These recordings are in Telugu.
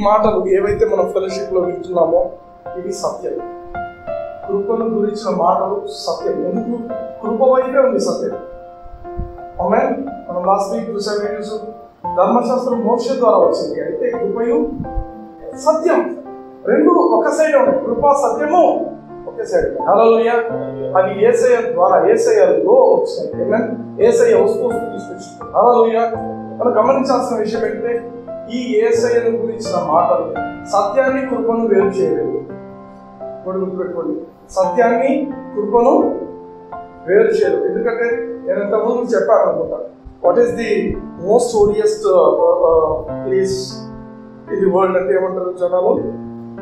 మాటలు ఏవైతే మనం ఫెలోషిప్లో వింటున్నామో ఇవి సత్యం. కృపను గురించిన మాటలు సత్యం. ఎందుకు? కృప వైపే ఉంది సత్యం. ఆమేన్. మనం లాస్ట్ వీక్ చూసాం వీడియోస్, ధర్మశాస్త్రం మోక్ష ద్వారా వచ్చింది, అయితే కృపయు సత్యం రెండు ఒక సైడ్ ఉన్నాయి. కృప సత్యము ఒకే సైడ్. హల్లెలూయా. అవి యేసయ్య ద్వారా యేసయ్యలో వచ్చినాయి. ఆమేన్. యేసయ్య వస్తూ తీసుకొచ్చింది. హల్లెలూయా. మనం గమనించాల్సిన విషయం ఏంటంటే ఈ యేసయ్యను గురించిన మాటలు సత్యాన్ని కృపను వేరు చేయలేదు. గుర్తుపెట్టుకోండి, సత్యాన్ని కృపను వేరు చేయలేదు. ఎందుకంటే నేను ఇంతకుముందు చెప్పాను అనుకుంటా, what is the most holiest place in the world అంటే ఏమంటారు జనాలు?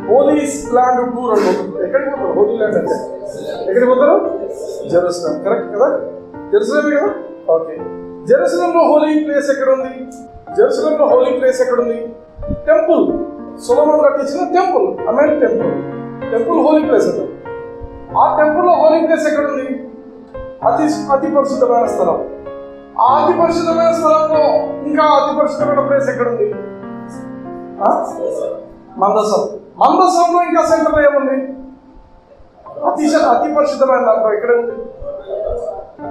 హోలీ ల్యాండ్ టూర్ అని పోతుంది. ఎక్కడికి పోతారు? హోలీ ల్యాండ్ అంటే ఎక్కడికి పోతారు? జెరూసలేం. కరెక్ట్ కదా? జెరూసలేమే కదా? ఓకే. జెరూసలేంలో హోలీ ప్లేస్ ఎక్కడ ఉంది? జెరూసలేంలో హోలీ ప్లేస్ ఎక్కడ ఉంది? టెంపుల్. సొలొమోను కట్టించిన టెంపుల్. ఆమేన్. టెంపుల్ హోలీ ప్లేస్ అది. ఆ టెంపుల్లో హోలీ ప్లేస్ ఎక్కడ ఉంది? అతి పరిశుద్ధమైన స్థలం. ఆ అతి పరిశుద్ధమైన స్థలంలో ఇంకా అతి పరిశుద్ధమైన ప్లేస్ ఎక్కడ ఉంది? మందసం. మందసంలో ఇంకా సెంటర్లో ఏముంది? అతి పరిశుద్ధమైన దాంట్లో ఎక్కడ ఉంది?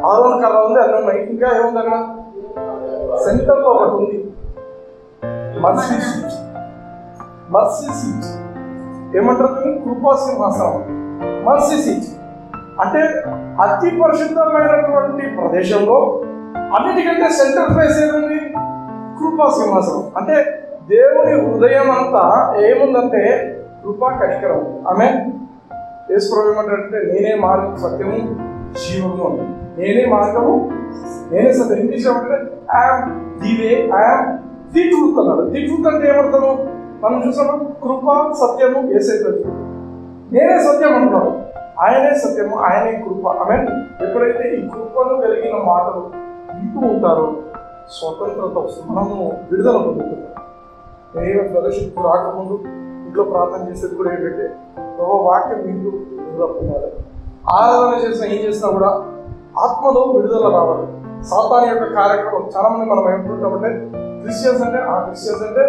ఆరోన్ కర్ర ఉంది, అన్నీ ఉన్నాయి. ఇంకా ఏముంది అక్కడ? సెంటర్లో ఒకటి ఉంది, మర్సీ సీట్. ఏమంటారు? కృపా సింహాసనం. మర్సీ సీట్ అంటే అతి పరిశుద్ధమైనటువంటి ప్రదేశంలో అన్నిటికంటే సెంటర్ ప్లేస్ ఏముంది? కృపా సింహాసనం. అంటే దేవుని హృదయం అంతా ఏముందంటే కృపా కనికరం. ఆమేన్. యేసు ప్రభువు ఏమంటాడంటే నేనే మార్గం సత్యము జీవము. నేనే మార్గము, నేనే సత్యం. ఇంగ్లీష్ ఏమంటే I'm the way, I'm the truth అన్నాడు. ది ట్రూత్ అంటే ఏమర్థము? మనం చూసాము కృప సత్యము యేసయ్య. నేనే సత్యం అంటున్నాడు. ఆయనే సత్యము, ఆయనే కృప. ఆమేన్. ఎప్పుడైతే ఈ కృపను కలిగిన మాటలు వింటూ ఉంటారో స్వతంత్రత వస్తుంది, మనము విడుదల పొందుతున్నాం. నేను ఫెలోషిప్ రాకముందు ఇంట్లో ప్రార్థన చేసేది కూడా ఏంటంటే ప్రభు వాక్యం వింటూ విడుదల పొందాలి. ఆరాధన చేసినా ఏం చేసినా కూడా ఆత్మలో విడుదల రావాలి. సాతాను యొక్క కార్యక్రమం చాలా మంది మనం ఏమనుకుంటామంటే క్రిస్టియన్స్ అంటే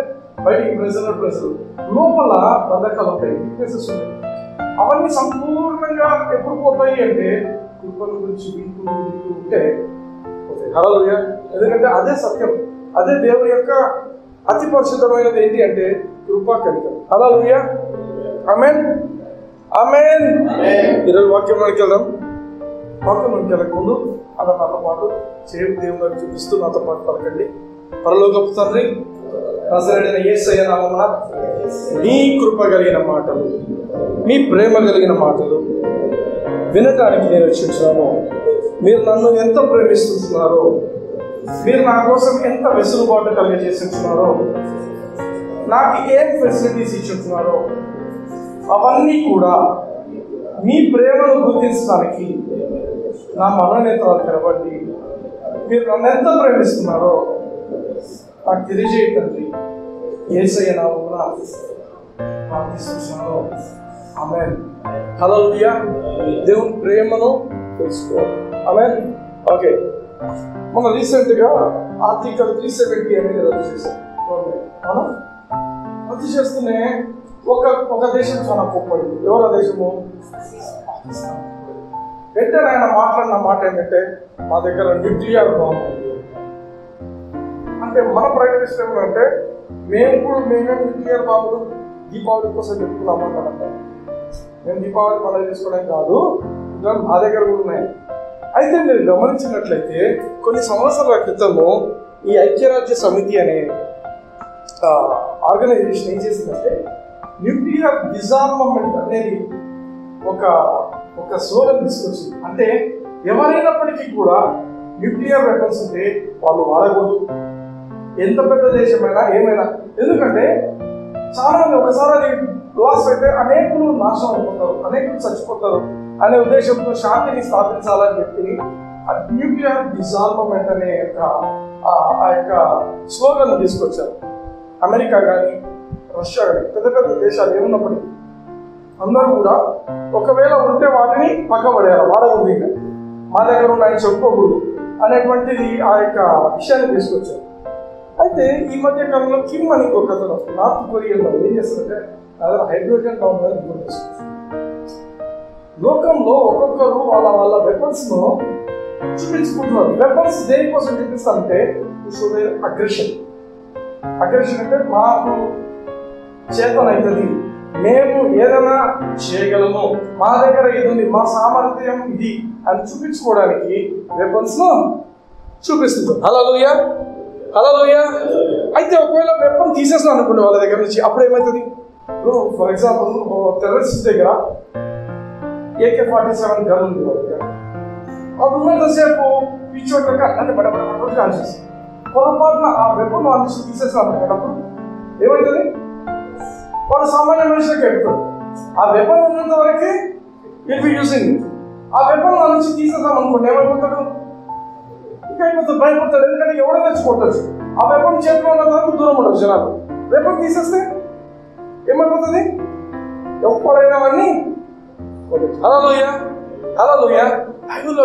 బయటికి ప్రజలు లోపల బంధకాలు ఉంటాయి, వీక్నెసెస్ ఉంటాయి. అవన్నీ సంపూర్ణంగా ఎప్పుడు పోతాయి అంటే కృపను గురించి వింటూ ఉంటే. హల్లెలూయా. ఎందుకంటే అదే సత్యం, అదే దేవుని యొక్క అతి పరిశుద్ధమైనది ఏంటి అంటే కృపా కనికరం. హల్లెలూయా. ఆమేన్. ఆమేన్. ఈరోజు వాక్యంలోకి వెళ్దాం. వాక్యంలోకి వెళ్ళక ముందు అలా నాతో పాటు చేరు దేవుని గారిని చూపిస్తూ నాతో పాటు పలకండి. పరలోకపు తండ్రి, నజరేయుడైన యేసయ్య నామమున మీ కృప కలిగిన మాటలు, మీ ప్రేమ కలిగిన మాటలు వినటానికి నేను వచ్చినాను. మీరు నన్ను ఎంత ప్రేమిస్తున్నారో, మీరు నా కోసం ఎంత వెసులుబాటు కలిగజేస్తున్నారో, నాకు ఏం ఫెసిలిటీస్ ఇచ్చుంటున్నారో అవన్నీ కూడా మీ ప్రేమను గుర్తించడానికి నా మనోనేత్రాలు తెరవండి. మీరు నన్ను ఎంత ప్రేమిస్తున్నారో నాకు తెలియజేయండి. యేసయ్య నామమున ప్రార్థిస్తున్నాను. ఆమేన్. హల్లెలూయా. దేవుని ప్రేమను తెలుసుకోవాలి. ఆమేన్. ఓకే. మన రీసెంట్గా ఆర్టికల్ 370 అనేది రద్దు చేశారు. మనం రద్దు చేస్తూనే ఒక దేశం చాలా గొప్పది. ఎవరి దేశము? వెంటనే ఆయన మాట్లాడిన మాట ఏంటంటే మా దగ్గర న్యూక్లియర్ బాంబు ఉంది అంటే మన ప్రైమ్ మినిస్టర్ ఏమంటే మేమే న్యూక్లియర్ బాంబులు దీపావళి కోసం చెప్పుకున్నామంటారంట. మేము దీపావళి పండుగ చేసుకోవడానికి కాదు, ఇంకా మా దగ్గర కూడా ఉన్నాయి. అయితే మీరు గమనించినట్లయితే కొన్ని సంవత్సరాల క్రితము ఈ ఐక్యరాజ్య సమితి అనే ఆర్గనైజేషన్ ఏం చేసిందంటే న్యూక్లియర్ డిజార్మమెంట్ అనేది ఒక స్లోగన్ తీసుకొచ్చింది. అంటే ఎవరైనప్పటికీ కూడా న్యూక్లియర్ వెపన్స్ ఉంటే వాళ్ళు వాడకూడదు, ఎంత పెద్ద దేశమైనా ఏమైనా. ఎందుకంటే చాలా మంది ఒకసారి అది లాస్ అయితే అనేకులు నాశనం అయిపోతారు, అనేకులు చచ్చిపోతారు అనే ఉద్దేశంతో శాంతిని స్థాపించాలని చెప్పి న్యూక్లియర్ డిజార్మమెంట్ అనే ఆ యొక్క స్లోగన్ తీసుకొచ్చారు. అమెరికా కానీ రష్యా కానీ పెద్ద పెద్ద దేశాలు ఏమున్నప్పటికీ అందరూ కూడా ఒకవేళ ఉంటే వాటిని పక్కబడేయాలి, వాడకూడదు, ఇంకా మా దగ్గర ఉన్న ఆయన చెప్పుకోకూడదు అనేటువంటిది ఆ యొక్క విషయాన్ని తీసుకొచ్చారు. అయితే ఈ మధ్య కాలంలో కిమ్ అని ఇంకొక అతను నార్త్ కొరియాలో ఏం చేస్తారంటే అదే హైడ్రోజన్ బాంబ్ అని ఇంపోర్ట్ చేస్తారు. లోకంలో ఒక్కొక్కరు వాళ్ళ వాళ్ళ వెపన్స్ ను చూపించుకుంటున్నారు. వెపన్స్ దేనికోసం చూపిస్తారంటే అగ్రెషన్. అగ్రెషన్ అంటే మాకు చేతనైతుంది, మేము ఏదైనా చేయగలము, మా దగ్గర ఇది ఉంది, మా సామర్థ్యం ఇది అని చూపించుకోవడానికి వెపన్స్ ను చూపిస్తుంది. హల్లెలూయా, హల్లెలూయా. అయితే ఒకవేళ వెపన్ తీసేస్తాను అనుకోండి వాళ్ళ దగ్గర నుంచి, అప్పుడు ఏమవుతుంది? ఫర్ ఎగ్జాంపుల్ టెర్రరిస్ట్ దగ్గర AK-47 గన్ ఉంది వాళ్ళ దగ్గర. అది ఉన్నంతసేపు పిచ్చోట్లక అంటే బడబడ కాల్చేస్తుంది. పొరపాటున ఆ వెపన్ వాళ్ళ నుంచి తీసేస్తాను అన్నప్పుడు ఏమవుతుంది? వాడు సామాన్య మనుషులకి ఎక్కుతాడు. ఆ వెపన్ ఉన్నంత వరకే విల్ బి యూజింగ్. ఆ వెపన్ వాళ్ళ నుంచి తీసేద్దాం అనుకోండి, ఏమైపోతాడు? ఇంకా అయిపోతాడు, భయపడతాడు. ఎందుకంటే ఎవడైనా కొట్టచ్చు. ఆ వెపన్ చేతిలో ఉన్నంత వరకు దూరం ఉండదు జనాలు. వెపన్ తీసేస్తే ఏమైపోతుంది? ఎవడైనా వాడిని కొట్టచ్చు. హల్లెలూయా, హల్లెలూయా. బైబిల్లో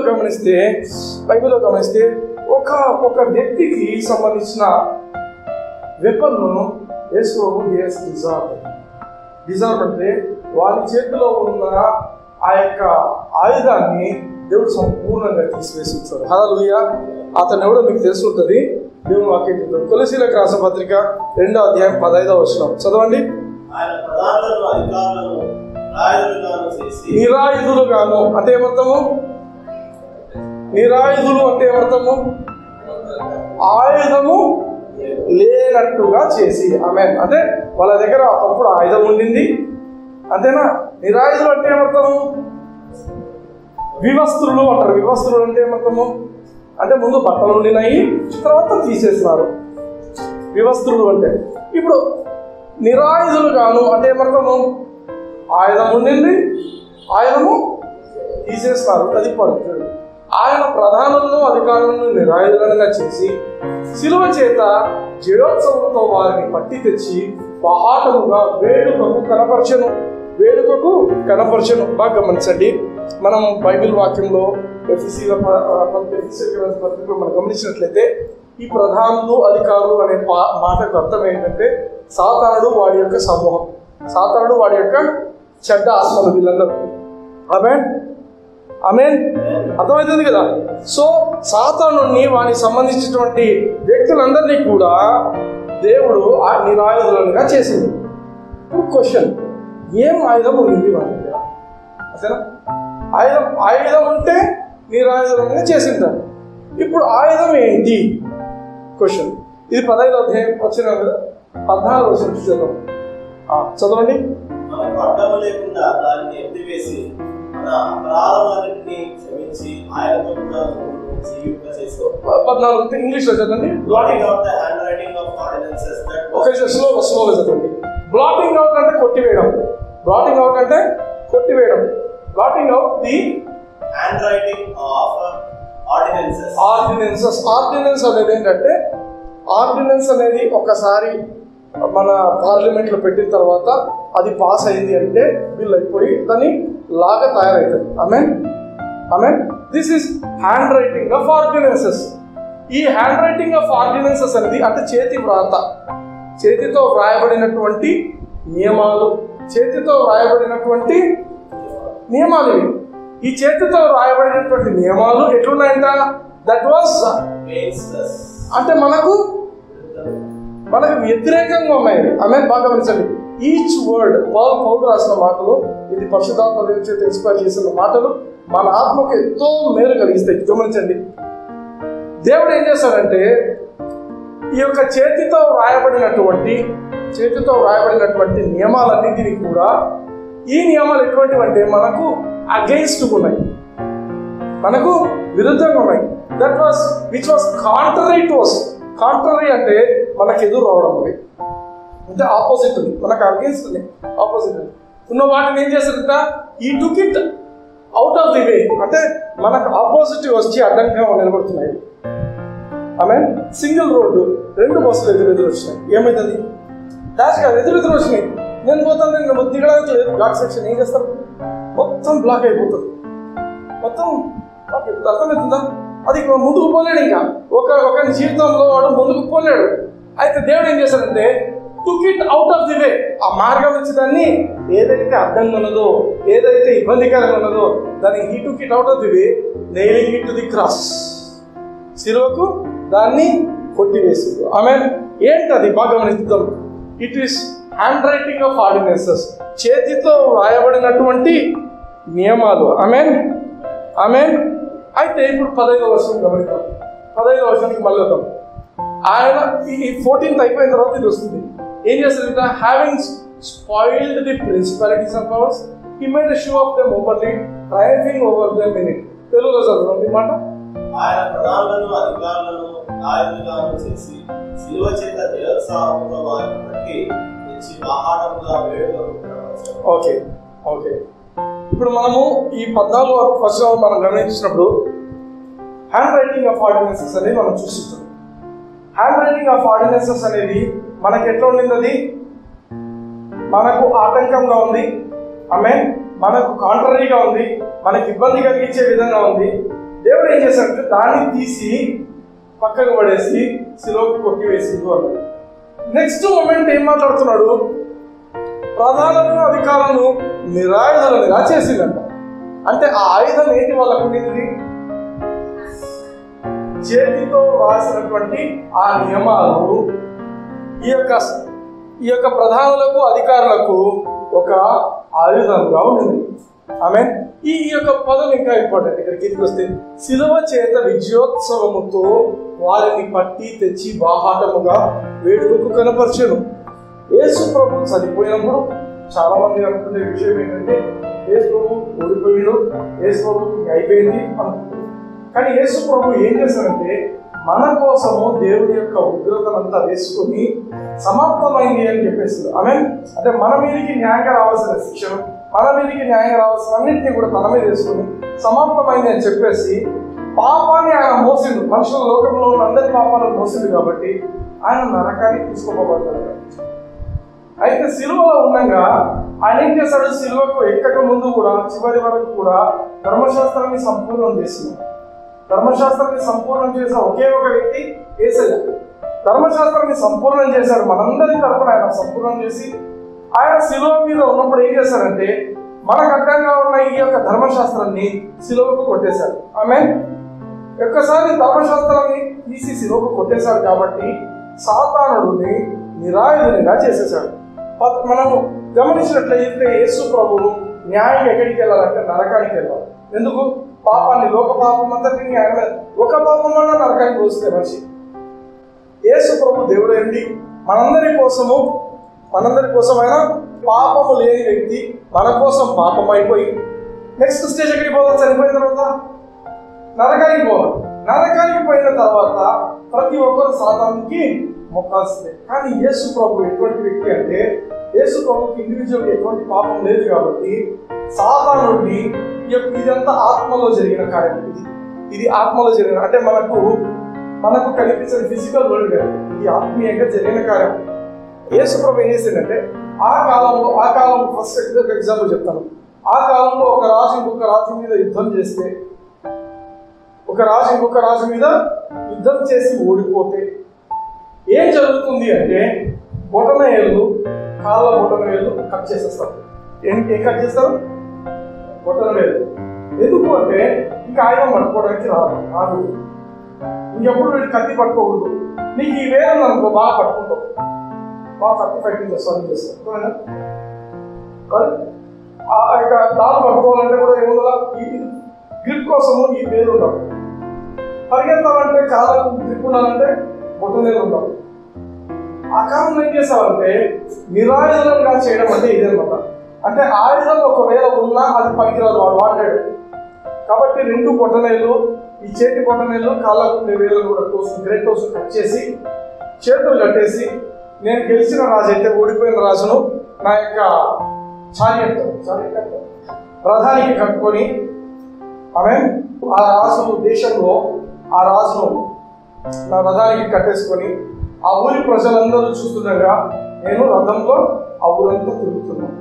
గమనిస్తే ఒక వ్యక్తికి సంబంధించిన వెపన్ యేసు ప్రభు డిజార్వ్ అంటే వారి చేతిలో ఉన్న ఆ యొక్క ఆయుధాన్ని దేవుడు సంపూర్ణంగా తీసివేసి ఉంచాడు. హల్లెలూయా. అతను ఎవడో మీకు తెలిసి ఉంటుంది. దేవుడు వాక్యం చెప్తాడు. కొలసీలకు రాసిన పత్రిక 2వ అధ్యాయం 15వ వచనం చదవండి. నిరాయుధులుగాను అంటే ఏమర్థము? నిరాయుధులు అంటే ఏమర్థము? ఆయుధము లేనట్టుగా చేసి. ఆమేన్. అంటే వాళ్ళ దగ్గర ఒకప్పుడు ఆయుధం ఉండింది, అంతేనా? నిరాయుధులు అంటే ఏమర్థము? వివస్త్రులు అంటారు. వివస్త్రులు అంటే ఏమర్థము? అంటే ముందు బట్టలు ఉండినాయి, తర్వాత తీసేస్తున్నారు. వివస్త్రులు అంటే. ఇప్పుడు నిరాయుధులు గాను అంటే ఏమర్థము? ఆయుధం ఉండింది, ఆయుధము తీసేస్తారు. అది పడుతుంది. ఆయన ప్రధానులను అధికారులను నిరాయుధులుగా చేసి శిలువ చేత జయోత్సవంతో వారిని పట్టి తెచ్చి పహాటముగా వేడుకకు కనపరచను. బాగా గమనించండి. మనం బైబిల్ వాక్యంలో ఎఫెసీయుల పత్రికలో మనం గమనించినట్లయితే ఈ ప్రధానులు అధికారులు అనే మాటకు అర్థం ఏంటంటే సాతానుడు వాడి యొక్క సమూహం, సాతానుడు వాడి యొక్క చెడ్డ ఆత్మలు, వీళ్ళందరూ. ఆమేన్, ఆమేన్. అర్థమవుతుంది కదా? సో సాతానుడిని వానికి సంబంధించినటువంటి వ్యక్తులందరినీ కూడా దేవుడు నిరాయుధులుగా చేసింది. ఇప్పుడు క్వశ్చన్, ఏం ఆయుధం ఉంది వాళ్ళ దగ్గర? అసలు ఆయుధం ఉంటే నిరాయుధులుగా చేసింటారు. ఇప్పుడు ఆయుధం ఏంటి? క్వశ్చన్. ఇది 15వ అధ్యాయం వచ్చిన 14వ వచనం చూద్దాం. చదవండి. 14 ఇంగ్లీష్ లో చదవండి. స్లోగా చదవండి. బ్లాటింగ్ అవుట్ అంటే కొట్టివేయడం. బ్లాటింగ్ అవుట్ అంటే కొట్టివేయడం. Blotting out the handwriting of ordinances. Ordinance అనేది ఏంటంటే, ఆర్డినెన్స్ అనేది ఒకసారి మన పార్లమెంట్ లో పెట్టిన తర్వాత అది పాస్ అయింది అంటే బిల్ అయిపోయి దాన్ని లాగా తయారవుతుంది. ఆమేన్. This is handwriting of ordinances. ఈ హ్యాండ్ రైటింగ్ ఆఫ్ ఆర్డినెన్సెస్ అనేది అంటే చేతి వ్రాత, చేతితో వ్రాయబడినటువంటి నియమాలు, చేతితో వ్రాయబడినటువంటి నియమాలు ఇవి. ఈ చేతితో వ్రాయబడినటువంటి నియమాలు ఎట్లున్నాయంట? దట్ వాస్ అంటే మనకు వ్యతిరేకంగా ఉన్నాయి. ఆమేన్. బాగా గమనించండి. ఈచ్ వర్డ్ పౌలు రాసిన మాటలు, ఇది పరిశుద్ధాత్మ దేవుని చేత ఇన్స్పైర్ చేసిన మాటలు మన ఆత్మకు ఎంతో మేలు కలిగిస్తాయి. గమనించండి. దేవుడు ఏం చేస్తాడంటే ఈ యొక్క చేతితో వ్రాయబడినటువంటి నియమాలన్నింటినీ కూడా, ఈ నియమాలు ఎటువంటివి అంటే మనకు అగెయిన్స్ట్ ఉన్నాయి, మనకు విరుద్ధంగా ఉన్నాయి. That was which was contrary to us. Contrary అంటే మనకు ఎదురు రావడం, అవి అంటే ఆపోజిట్ ఉంది, మనకు అగెయిన్స్ట్ ఉంది, ఆపోజిట్ ఉన్న వాటిని ఏం చేస్తారంట? ఈ టుక్ ఇట్ అవుట్ ఆఫ్ ది వే, అంటే మనకు ఆపోజిట్ వచ్చి అడ్డంగా నిలబడుతున్నాయి. ఆమేన్. సింగిల్ రోడ్డు, 2 బస్సులు ఎదురు వచ్చినాయి. ఏమైతుంది? డాష్ కాదు, ఎదురు వచ్చినాయి. నేను పోతాను, నేను దిగడానికి లేదు. ఘాట్ సెక్షన్ ఏం చేస్తారు? మొత్తం బ్లాక్ అయిపోతుంది, మొత్తం బ్లాక్ అయిపోతుంది. అర్థమవుతుందా? అది ముందుకు పోలేడు. ఇంకా ఒకరి జీవితంలో వాడు ముందుకు పోలేడు. అయితే దేవుడు ఏం చేశాడంటే టుక్ ఇట్ అవుట్ ఆఫ్ ది వే, ఆ మార్గం నుంచి దాన్ని ఏదైతే అడ్డంగా ఉన్నదో, ఏదైతే ఇబ్బందికరంగా ఉన్నదో దాన్ని he took it out of the way, nailing it to the cross, శిలువకు దాన్ని కొట్టివేసింది. ఆమేన్. ఏంటది బాగా గమనిద్దాం. It is handwriting of ordinances, చేతితో వ్రాయబడినటువంటి నియమాలు. ఆమేన్ ఆమేన్. అయితే ఇప్పుడు 15వ వర్షం గమనిద్దాం. 15వ వర్షానికి మళ్ళీ వద్దాం. ఆయన ఈ 14th అయిపోయిన తర్వాత ఇది వస్తుంది. ఏం చేస్తారంటే having spoiled the principalities and powers he made a show off them openly triumphing over them in it. తెలుగులో చదవండి మాట. ఆయన ప్రధానులను అధికారులను నాయకులుగాను చేసి శిలువ చేత నిరుత్సాహంతో వారిని బట్టి తెచ్చి ఆహారముగా వేడుకలు. Okay okay. ఇప్పుడు మనము ఈ 14వ వర్షం మనం గమనించినప్పుడు హ్యాండ్ రైటింగ్ ఆఫ్ ఆర్డినెన్సెస్ అనేది మనం చూస్తున్నాం. హ్యాండ్ రైటింగ్ ఆఫ్ ఆర్డినెన్సెస్ అనేది మనకి ఎట్లా ఉండింది? అది మనకు ఆటంకంగా ఉంది. ఆమేన్. మనకు కాంట్రరీగా ఉంది, మనకి ఇబ్బంది కలిగించే విధంగా ఉంది. దేవుడు ఏం చేశాడంటే దాన్ని తీసి పక్కకు పడేసి శిలువకు కొట్టివేసింది అన్నాడు. నెక్స్ట్ మూమెంట్ ఏం మాట్లాడుతున్నాడు? ప్రధానులను అధికారులను నిరాయుధులుగా చేసిందంట. అంటే ఆ ఆయుధం ఏంటి వాళ్ళకు ఉండేది? చేతితో రాసినటువంటి ఆ నియమాలు ఈ యొక్క ప్రధానులకు అధికారులకు ఒక ఆయుధంగా ఉంది. ఆమె ఈ యొక్క పదం ఇంకా ఇంపార్టెంట్. ఇక్కడ కిందికి వస్తే శిలువ చేత విజయోత్సవముతో వారిని పట్టి తెచ్చి బాహాటముగా వేడుకకు కనపరచెను. యేసు ప్రభు చనిపోయినప్పుడు చాలా మంది అనుకునే విషయం ఏంటంటే యేసు ప్రభు ఓడిపోయాడు, యేసు ప్రభు అయిపోయింది అనుకుంటున్నారు. కానీ యేసు ప్రభు ఏం చేశారంటే మన కోసము దేవుడి యొక్క ఉగ్రతనంతా వేసుకుని సమాప్తమైంది అని చెప్పేసి ఆమె అంటే మన మీదకి న్యాయంగా రావాల్సిన శిక్షను, మన మీదకి న్యాయంగా రావాల్సిన అన్నింటినీ కూడా తన మీద వేసుకుని సమాప్తమైంది అని చెప్పేసి పాపాన్ని ఆయన మోసిండు. మనుషుల లోకంలో ఉన్న అందరి పాపాలను మోసిండు కాబట్టి ఆయన నరకానికి తీసుకోబోతాడు. అయితే సిలువలో ఉండగా ఆయన ఏం చేశాడు? సిలువకు ఎక్కక ముందు కూడా చివరి వరకు కూడా ధర్మశాస్త్రాన్ని సంపూర్ణం చేసింది. ధర్మశాస్త్రాన్ని సంపూర్ణం చేసిన ఒకే ఒక వ్యక్తి యేసయ్య. ధర్మశాస్త్రాన్ని సంపూర్ణం చేశాడు, మనందరి తరపున ఆయన సంపూర్ణం చేసి ఆయన సిలువ మీద ఉన్నప్పుడు ఏం చేశాడంటే మనకు అడ్డంగా ఉన్న ఈ యొక్క ధర్మశాస్త్రాన్ని సిలువకు కొట్టేశాడు. ఆమేన్. ఒక్కసారి ధర్మశాస్త్రాన్ని తీసి సిలువకు కొట్టేశాడు కాబట్టి సాతానుడిని నిరాయుధునిగా చేసేశాడు. మనము గమనించినట్లయితే యేసు ప్రభువు న్యాయం ఎక్కడికి వెళ్ళాలంటే నరకానికి వెళ్ళాలి. ఎందుకు? పాపాన్ని, లోక పాపం అంతటిని ఆయన ఒక పాపం వల్ల నరకానికి పోస్తే మనిషి. యేసు ప్రభు దేవుడు ఏంటి? మనందరి కోసమైనా పాపము లేని వ్యక్తి మన కోసం పాపం అయిపోయి నెక్స్ట్ స్టేజ్ ఎక్కడికి పోవాలి? చనిపోయిన తర్వాత నరకానికి పోవాలి. నరకానికి పోయిన తర్వాత ప్రతి ఒక్కరు సాతానుకి మొక్కాల్సిందే. కానీ యేసు ప్రభు ఎటువంటి వ్యక్తి అంటే యేసు ప్రభుకి ఇండివిజువల్ ఎటువంటి పాపం లేదు కాబట్టి సాతానుడిని ఇదంతా ఆత్మలో జరిగిన కార్యం. ఇది ఆత్మలో జరిగిన అంటే మనకు కనిపించిన ఫిజికల్ వరల్డ్ కాదు, ఇది ఆత్మీయంగా జరిగిన కార్యం. యేసు ప్రభు ఏం చేసిందంటే ఆ కాలంలో ఫస్ట్ ఒక ఎగ్జాంపుల్ చెప్తాను. ఆ కాలంలో ఒక రాజు ఇంకొక రాజు మీద యుద్ధం చేస్తే, ఒక రాజు ఇంకొక రాజు మీద యుద్ధం చేసి ఓడిపోతే ఏం జరుగుతుంది అంటే కాళ్ళ బొటన వేళ్ళు కట్ చేసేస్తారు. ఏం కట్ చేస్తారు? బొటన వేళ్ళు. ఎందుకు అంటే ఇంకా ఆయుధం పట్టుకోవడానికి రాదు. ఇంకెప్పుడు వీడు కత్తి పట్టుకోకూడదు. నీకు ఈ వేలు అనుకో బాగా పట్టుకుంటావు, బాగా కత్తి ఫైటింగ్ చేస్తావు. ఇక తాళ్ళు పట్టుకోవాలంటే కూడా ఏముందా? ఈ గ్రిప్ కోసము ఈ వేలు ఉండవు. పరిగెత్తాలంటే కాళ్ళకు గ్రిప్ ఉండాలంటే బొటన వేలు ఉండవు. ఆ కాలంలో ఏం చేస్తామంటే నిరాయుధంగా చేయడం అంటే ఇదే అనమాట. అంటే ఆయుధం ఒకవేళ ఉన్నా అది పనికిరాదు, వాడు వాడాడు కాబట్టి 2 బొటనవేలు, ఈ చేతి బొటనవేలు, కాళ్ళకు వేలు కూడా గ్రేట్ టోస్ కట్ చేసి చేతులు కట్టేసి నేను గెలిచిన రాజు అయితే ఓడిపోయిన రాజును నా యొక్క చార్యట్ ప్రధానికి కట్టుకొని ఆమె ఆ రాజు దేశంలో ఆ రాజును నా రథానికి కట్టేసుకొని ఆ ఊరి ప్రజలందరూ చూస్తుండగా నేను రథంలో ఆ ఊరంతా తిరుగుతున్నాను.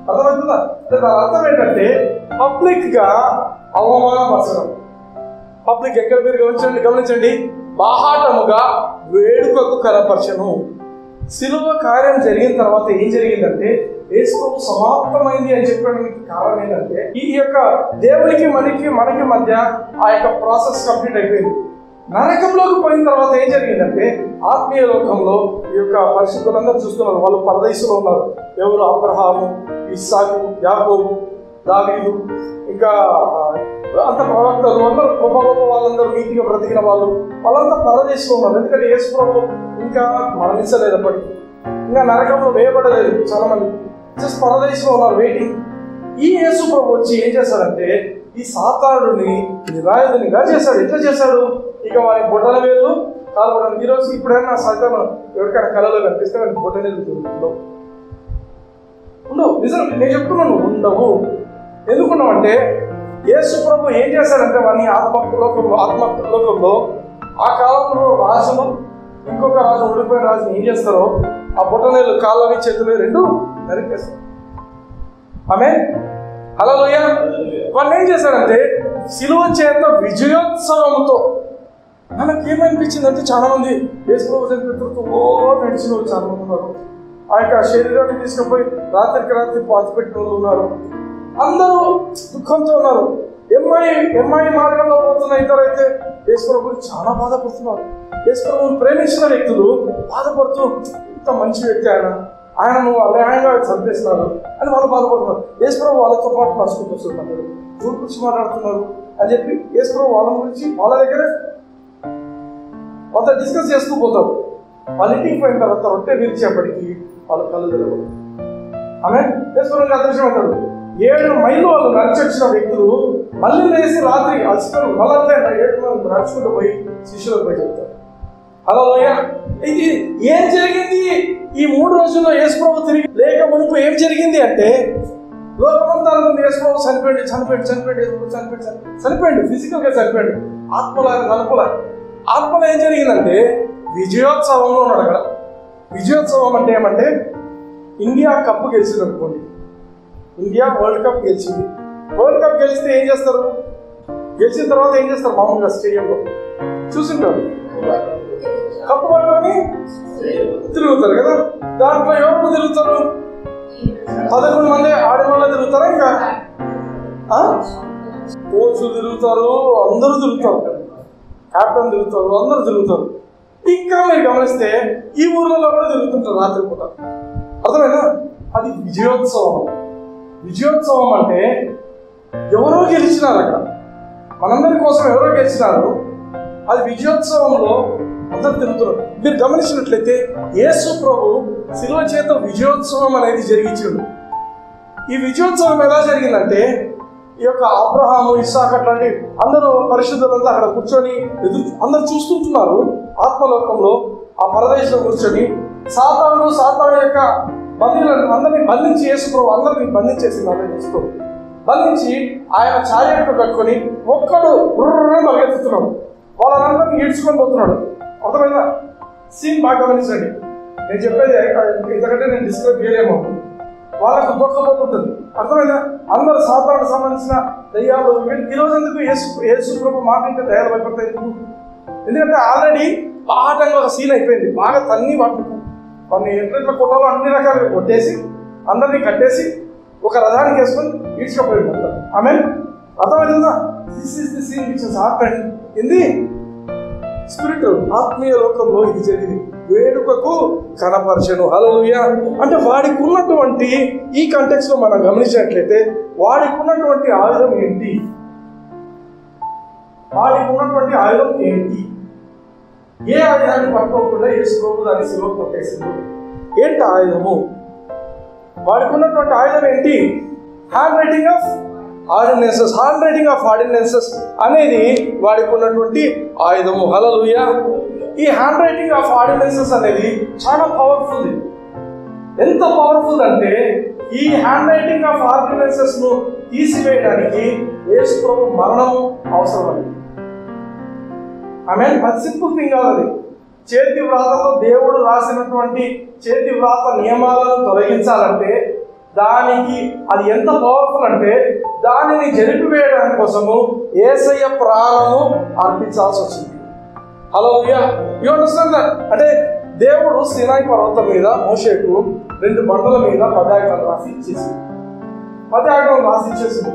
అర్థమవుతుందా? దాని అర్థం ఏంటంటే పబ్లిక్ గా అవమానపరచడం. పబ్లిక్ ఎక్కడ మీరు గమనించండి బాహాటముగా వేడుకకు కనపరచను. శిలువ కార్యం జరిగిన తర్వాత ఏం జరిగిందంటే యేసు ప్రభు సమాప్తమైంది అని చెప్పడానికి కారణం ఏంటంటే ఈ యొక్క దేవునికి మనకి మధ్య ఆ యొక్క ప్రాసెస్ కంప్లీట్ అయిపోయింది. నరకంలోకి పోయిన తర్వాత ఏం జరిగిందంటే ఆత్మీయ లోకంలో ఈ యొక్క పరిశుద్ధులందరూ చూస్తున్నారు. వాళ్ళు పరదేశంలో ఉన్నారు. ఎవరు? అబ్రహాము, ఇస్సాకు, యాకోబు, దావీదు, ఇంకా అంత ప్రవక్తలు అందరూ గొప్ప గొప్ప వాళ్ళందరూ నీతిగా బ్రతికిన వాళ్ళంతా పరదేశంలో ఉన్నారు. ఎందుకంటే యేసు ప్రభు ఇంకా మరణించలేదు, అప్పటికి ఇంకా నరకంలో వేయబడలేదు. చాలా మంది జస్ట్ పరదేశంలో ఉన్నారు, వెయిటింగ్. ఈ యేసు ప్రభు వచ్చి ఏం చేశాడంటే ఈ సాతానుడిని నిరాయుధునిగా చేశాడు. ఎట్లా చేశాడు? ఇక వారి బొట్టల వేలు కాల్పడం. ఈరోజు ఇప్పుడైనా సైతం ఎవరికైనా కళలో కనిపిస్తే వారికి బొట్టనేలు దొరుకుతుందో ఉండవు. నిజం నేను చెప్తున్నాను, ఉండవు. ఎందుకున్నామంటే యేసు ప్రభు ఏం చేశాడంటే వారిని ఆత్మలోకంలో ఆ కాలంలో రాజును ఇంకొక రాజు ఓడిపోయిన రాజుని ఏం చేస్తారో ఆ బొట్టనేలు కాళ్ళవి చేతులు రెండు నరికేస్తారు. ఆమె హల్లెలూయా. వాళ్ళు ఏం చేశారంటే శిలువ చేత విజయోత్సవంతో మనకేమనిపించిందంటే చాలా మంది యేసు ప్రభు చనిపోతూ నడిచిన వాళ్ళు చాలా మంది ఉన్నారు. ఆ యొక్క శరీరాన్ని తీసుకుపోయి రాత్రికి రాత్రి పాతిపెట్టిన వాళ్ళు ఉన్నారు. అందరూ దుఃఖంతో ఉన్నారు. ఎంఐ మార్గంలో పోతున్న ఇతరైతే యేసు ప్రభు గురించి చాలా బాధపడుతున్నారు. యేసు ప్రభువును ప్రేమించిన వ్యక్తులు బాధపడుతూ ఇంత మంచి వ్యక్తి ఆయనను అన్యాయంగా చంపేస్తున్నారు అని వాళ్ళు బాధపడుతున్నారు. యేసు ప్రభు వాళ్ళతో పాటు నడుచుకుంటూ వస్తున్నారు. ఊరి గురించి మాట్లాడుతున్నారు అని చెప్పి యేసు ప్రభు వాళ్ళ గురించి వాళ్ళ దగ్గర వాళ్ళతో డిస్కస్ చేస్తూ పోతారు. వాళ్ళ ఇంటికి పోయిన తర్వాత రొట్టె విరిచేపటికి వాళ్ళ కళ్ళు తెలవదు. ఆమె యేసు ప్రభు అదృశ్యం అవుతాడు. 7 మైళ్ళు వాళ్ళు నడిచొచ్చిన వ్యక్తులు మళ్ళీ లేచి రాత్రి అలసిపోయి మళ్ళీ 7 మంది నడుచుకుంటూ పోయి శిష్యులకు పోయి చెప్తారు. హల్లెలూయా. ఇది ఏం జరిగింది? ఈ 3 రోజుల్లో యేసు ప్రభు తిరిగి లేక మునుపు ఏం జరిగింది అంటే లోకమంతా యేసు ప్రభు చనిపోయాడు. ఫిజికల్ గా చనిపోయాడు. ఆత్మలో ఏం జరిగిందంటే విజయోత్సవంలో ఉన్నాడు. అక్కడ విజయోత్సవం అంటే ఏమంటే ఇండియా కప్పు గెలిచింది అనుకోండి. ఇండియా వరల్డ్ కప్ గెలిచింది. వరల్డ్ కప్ గెలిస్తే ఏం చేస్తారు? గెలిచిన తర్వాత ఏం చేస్తారు? మామూలుగా స్టేడియంలో చూసింటారు, కప్పు పట్టుకొని తిరుగుతారు కదా. దాంట్లో ఎవరు తిరుగుతారు? 11 మంది ఆడవాళ్ళు తిరుగుతారా? ఇంకా కోచ్లు తిరుగుతారు, అందరూ తిరుగుతారు, క్యాప్టెన్ తిరుగుతారు, అందరూ తిరుగుతారు. ఇంకా మీరు గమనిస్తే ఈ ఊర్లలో కూడా తిరుగుతుంటారు రాత్రి పూట. అర్థమైనా? అది విజయోత్సవం. విజయోత్సవం అంటే ఎవరో గెలిచినారు. అక్కడ మనందరి కోసం ఎవరో గెలిచినారు. అది విజయోత్సవంలో అందరు తిరుగుతున్నారు. మీరు గమనించినట్లయితే యేసు ప్రభు శిలువ చేత విజయోత్సవం అనేది జరిగించాడు. ఈ విజయోత్సవం ఎలా జరిగిందంటే ఈ యొక్క అబ్రహాము, ఇస్సాకు అట్లాంటి అందరూ పరిశుద్ధులంతా అక్కడ కూర్చొని అందరు చూస్తుంటున్నారు. ఆత్మలోకంలో ఆ పరదేశంలో కూర్చొని సాతాను యొక్క బందీలను అందరినీ బంధించి యేసు ప్రభు అందరినీ బంధించేసి బంధించి ఆయన చార్యట్టు కట్టుకొని ఒక్కడు పరిగెత్తుతున్నాడు. వాళ్ళందరినీ ఈడ్చుకొని పోతున్నాడు. అర్థమైనా? సీన్ బాగా గమనించండి. నేను చెప్పేది ఇంతకంటే నేను డిస్క్రైబ్ చేయలేము. వాళ్ళకు దొరకపోతుంటుంది. అర్థమైనా? అందరూ సాతానికి సంబంధించిన దయ్యాలు. ఈరోజు ఎందుకు యేసు ప్రభు మాట్లాడితే దయ్యాలు భయపడతాయి? ఎందుకంటే ఆల్రెడీ బాహటంగా ఒక సీన్ అయిపోయింది. బాగా తన్ని వాటిని ఎట్లా కొట్టాలో అన్ని రకాలుగా కొట్టేసి అందరినీ కట్టేసి ఒక రథానికి వేసుకొని ఈడ్చుకపోయి ఉంటారు. ఆమె అర్థమైందా? This is the scene which is happened in the spirit. ఆత్మీయ లోకంలో ఇది జరిగింది. వేడుకకు కనపరచను. హల్లెలూయా. అంటే వాడికి ఉన్నటువంటి ఈ కాంటెక్స్ట్ లో మనం గమనించినట్లయితే వాడికి ఉన్నటువంటి ఆయుధం ఏంటి? ఏ ఆయుధాన్ని పట్టుకోకుండా యేసు ప్రభు దాన్ని శిలువ కొట్టేసింది. ఏంటి ఆయుధము? వాడికి ఉన్నటువంటి ఆయుధం ఏంటి? హ్యాండ్ రైటింగ్ ఆఫ్ ఆర్డినెన్సెస్ అనేది వాడికి ఉన్నటువంటి ఆయుధము. హల్లెలూయా. ఈ హ్యాండ్ రైటింగ్ ఆఫ్ ఆర్డినెన్సెస్ అనేది చాలా పవర్ఫుల్. ఎంత పవర్ఫుల్ అంటే ఈ హ్యాండ్ రైటింగ్ ఆఫ్ ఆర్డినెన్సెస్ ను తీసివేయడానికి యేసు ప్రభు మరణము అవసరమైంది. అది సింపుల్ థింగ్ కాదు. అది చేతి వ్రాతతో దేవుడు రాసినటువంటి చేతి వ్రాత నియమాలను తొలగించాలంటే దానికి అది ఎంత పవర్ఫుల్ అంటే దానిని జరిపివేయడానికి కోసము యేసయ్య ప్రాణము అర్పించాల్సి వచ్చింది. హల్లెలూయా. You understand that? అంటే దేవుడు సీనాయి పర్వతం మీద మోషేకు 2 బండల మీద 10 ఆజ్ఞలు రాసి ఇచ్చేసి 10 ఆజ్ఞలు రాసి ఇచ్చేసింది.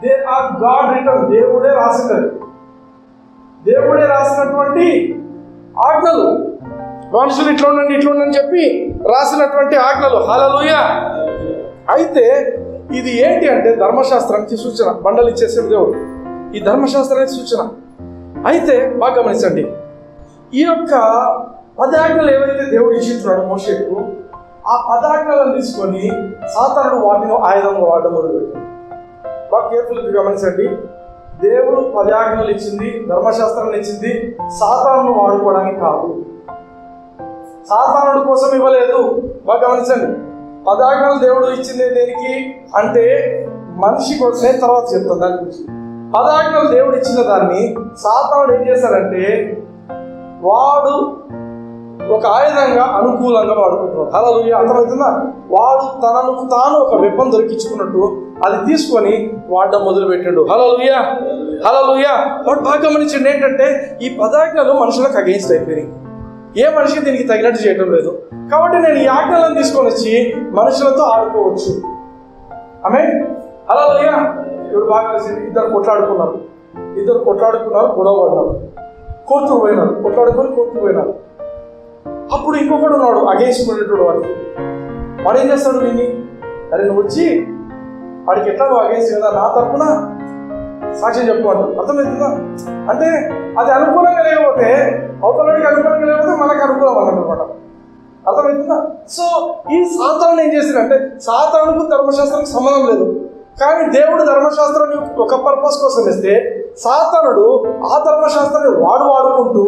They are God written. దేవుడే రాసినది. దేవుడే రాసినటువంటి ఆజ్ఞలు. మనుషులు ఇట్లా ఉండండి ఇట్లా ఉండండి చెప్పి రాసినటువంటి ఆజ్ఞలు. హల్లెలూయా. అయితే ఇది ఏంటి అంటే ధర్మశాస్త్రానికి సూచన. బండలు ఇచ్చేసాడు దేవుడు. ఈ ధర్మశాస్త్రానికి సూచన. అయితే బాగా గమనించండి, ఈ యొక్క 10 ఆజ్ఞలు ఏవైతే దేవుడు ఇచ్చింటున్నాడు మోషేకు, ఆ 10 ఆజ్ఞలను తీసుకొని సాతానుడు వాటిని ఆయుధంగా వాడడం మొదలుపెట్టాడు. బాగా కేర్ఫుల్గా గమనించండి. దేవుడు 10 ఆజ్ఞలు ఇచ్చింది, ధర్మశాస్త్రాన్ని ఇచ్చింది సాతానుడు వాడుకోవడానికి కాదు, సాతానుడు కోసం ఇవ్వలేదు. బాగా గమనించండి. 10 ఆజ్ఞలు దేవుడు ఇచ్చింది దేనికి అంటే మనిషి కోసమే. తర్వాత చెప్తాను దాని గురించి. 10 ఆజ్ఞలు దేవుడు ఇచ్చిన దాన్ని సాతానుడు ఏం చేశాడంటే వాడు ఒక ఆయుధంగా అనుకూలంగా వాడుకుంటున్నాడు. హల్లెలూయా. అర్థమవుతుందా? వాడు తనకు తాను ఒక వెపన్ దొరికించుకున్నట్టు అది తీసుకొని వాడడం మొదలు పెట్టాడు. హల్లెలూయా. హల్లెలూయా. వాడు బాగా గమనించండి ఏంటంటే ఈ 10 ఆజ్ఞలు మనుషులకు అగెయిన్స్ట్ అయిపోయినాయి. ఏ మనిషి దీనికి తగినట్టు చేయడం లేదు. కాబట్టి నేను ఈ ఆజ్ఞలను తీసుకొని వచ్చి మనుషులతో ఆడుకోవచ్చు. ఆమేన్. హల్లెలూయా. ఇప్పుడు బాగా తెలిసింది. ఇద్దరు కొట్లాడుకున్నారు, గొడవ పడినారు, కోర్టుకు పోయినారు, కోర్టుకు పోయినారు. అప్పుడు ఇంకొకడు ఉన్నాడు అగేన్స్ట్ ఉండేటోడు. వాడు ఏం చేస్తాడు? దీన్ని అరే నువ్వు వచ్చి వాడికి ఎట్లా నువ్వు అగేన్స్ట్ కదా నా తరపున సాక్ష్యం చెప్పు అంటాడు. అర్థమవుతుందా? అంటే అది అనుకూలంగా లేకపోతే అవతలకి అనుకూలంగా లేకపోతే మనకు అనుకూలం అన్నమాట. అర్థమవుతుందా? సో ఈ సాతాను ఏం చేసిందంటే సాతానుకు ధర్మశాస్త్రానికి సంబంధం లేదు, కానీ దేవుడు ధర్మశాస్త్రాన్ని ఒక పర్పస్ కోసం ఇస్తే సాతానుడు ఆ ధర్మశాస్త్రాన్ని వాడుకుంటూ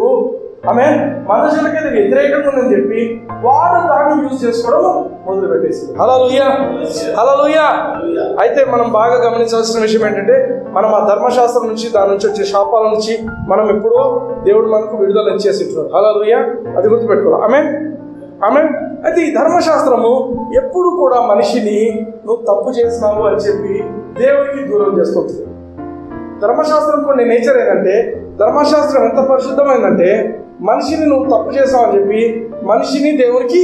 ఆమేన్ మనుషులకి అది వ్యతిరేకంగా ఉందని చెప్పి వాడు దాన్ని యూజ్ చేసుకోవడం మొదలు పెట్టేసింది. హల్లెలూయా. హల్లెలూయా. అయితే మనం బాగా గమనించాల్సిన విషయం ఏంటంటే మనం ఆ ధర్మశాస్త్రం నుంచి దాని నుంచి వచ్చే శాపాల నుంచి మనం ఎప్పుడో దేవుడు మనకు విడుదల ఇచ్చేసి ఉంటున్నాడు. హల్లెలూయా. అది గుర్తుపెట్టుకోవాలి. ఆమేన్. ఆమేన్. అయితే ఈ ధర్మశాస్త్రము ఎప్పుడు కూడా మనిషిని నువ్వు తప్పు చేసినావు అని చెప్పి దేవుడికి దూరం చేసుకుంటుంది. ధర్మశాస్త్రం కొన్ని నేచర్ ఏంటంటే ధర్మశాస్త్రం ఎంత పరిశుద్ధమైందంటే మనిషిని నువ్వు తప్పు చేసావు అని చెప్పి మనిషిని దేవునికి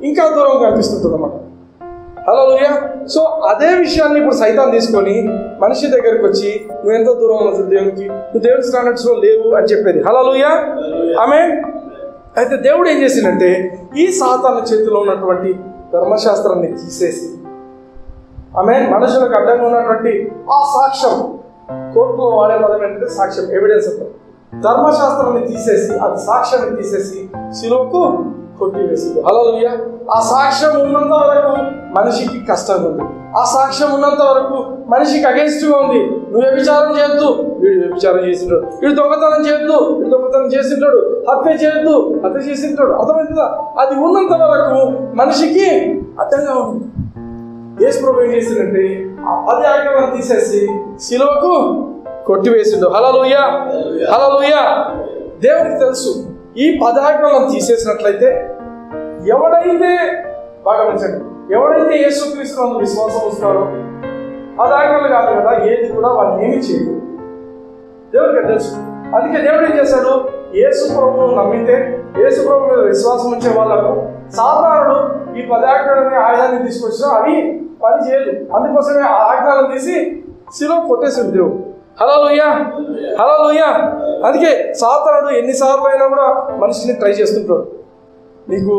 ఇంకా దూరం కనిపిస్తుంటుంది అన్నమాట. హల్లెలూయా. సో అదే విషయాన్ని ఇప్పుడు సైతాన్ తీసుకొని మనిషి దగ్గరికి వచ్చి నువ్వు ఎంతో దూరం ఉన్నావు దేవునికి, నువ్వు దేవుని స్టాండర్డ్స్ లో లేవు అని చెప్పేది. హల్లెలూయా. ఆమేన్. అయితే దేవుడు ఏం చేసిందంటే ఈ సాతాను చేతిలో ఉన్నటువంటి ధర్మశాస్త్రాన్ని తీసేసి ఆమేన్ మనుషులకు అడ్డంగా ఉన్నటువంటి ఆ సాక్ష్యం, కోర్టులో వాడే పదం ఏంటంటే సాక్ష్యం, ఎవిడెన్స్ అంటారు. ధర్మశాస్త్రాన్ని తీసేసి అది సాక్ష్యాన్ని తీసేసి శిలువకు కొట్టివేసింది. హల్లెలూయా. ఆ సాక్ష్యం ఉన్నంత వరకు మనిషికి కష్టంగా ఉంది, ఆ సాక్ష్యం ఉన్నంత వరకు మనిషికి అగెన్స్ట్గా ఉంది. నువ్వు వ్యభిచారం చేయొద్దు, వీడు వ్యభిచారం చేసింటాడు, వీడు దొంగతనం చేయొద్దు, వీడు దొంగతనం చేసింటాడు, హత్య చేయొద్దు, హత్య చేసింటాడు. అర్థమవుతుందా? అది ఉన్నంత వరకు మనిషికి అడ్డంగా ఉంది. యేసు ప్రభువు ఏం చేసిందంటే ఆ 10 ఆజ్ఞలను తీసేసి శిలువకు కొట్టివేసిండు. హల్లెలూయా. హల్లెలూయా. దేవునికి తెలుసు ఈ 10 ఆజ్ఞలను తీసేసినట్లయితే ఎవడైతే బాగా గమనించండి, ఎవడైతే యేసుక్రీస్తునందు విశ్వాసం ఉంచుతాడో 10 ఆజ్ఞలు కాదు కదా ఏది కూడా వాళ్ళని ఏమీ చేయదు. దేవుడికి తెలుసు. అందుకే దేవుడు ఏం చేశాడు? యేసు ప్రభువును నమ్మితే యేసు ప్రభు మీద విశ్వాసం ఉంచే వాళ్ళకు సాతానుడు ఈ 10 ఆజ్ఞలని ఆయుధాన్ని తీసుకొచ్చినా అవి పని చేయదు. అందుకోసమే ఆ ఆజ్ఞలను తీసి శిలువ కొట్టేసింది దేవుడు. హల్లెలూయా. హల్లెలూయా. అందుకే సాతానుడు ఎన్నిసార్లు అయినా కూడా మనిషిని ట్రై చేస్తుంటాడు. నువ్వు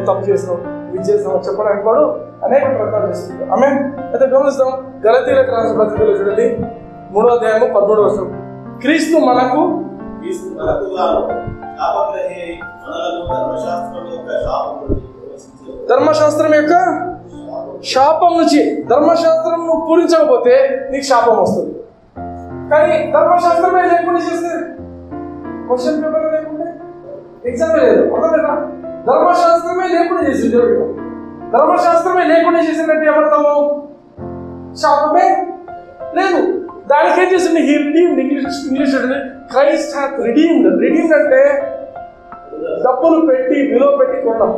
తప్పు చేసినావు, ఇది చేసినావు చెప్పడానికి వాడు అనేక ప్రయత్నాలు చేస్తుంటాడు. ఆమేన్. అయితే గమనిస్తాం గలతీయులకు రాసిన పత్రికలో చూడండి 3వ అధ్యాయము 13వ వచనం. క్రీస్తు మనకు ధర్మశాస్త్రం యొక్క శాపం నుంచి, ధర్మశాస్త్రం నువ్వు పూరించకపోతే నీకు శాపం వస్తుంది. కానీ ధర్మశాస్త్రమే లేకుండా చేస్తే క్వశ్చన్ పేపర్ లేకుండా ఎగ్జామ్ లేదు. అర్థమేనా? ధర్మశాస్త్రమే లేకుండా చేసింది దేవుడు. ధర్మశాస్త్రమే లేకుండా చేసినట్టు ఏమర్థము? శాపమే లేదు. దానికి ఏం చేసింది? He redeemed. English Christ hath redeemed. Redeemed అంటే డబ్బులు పెట్టి విలువ పెట్టి కొనడం.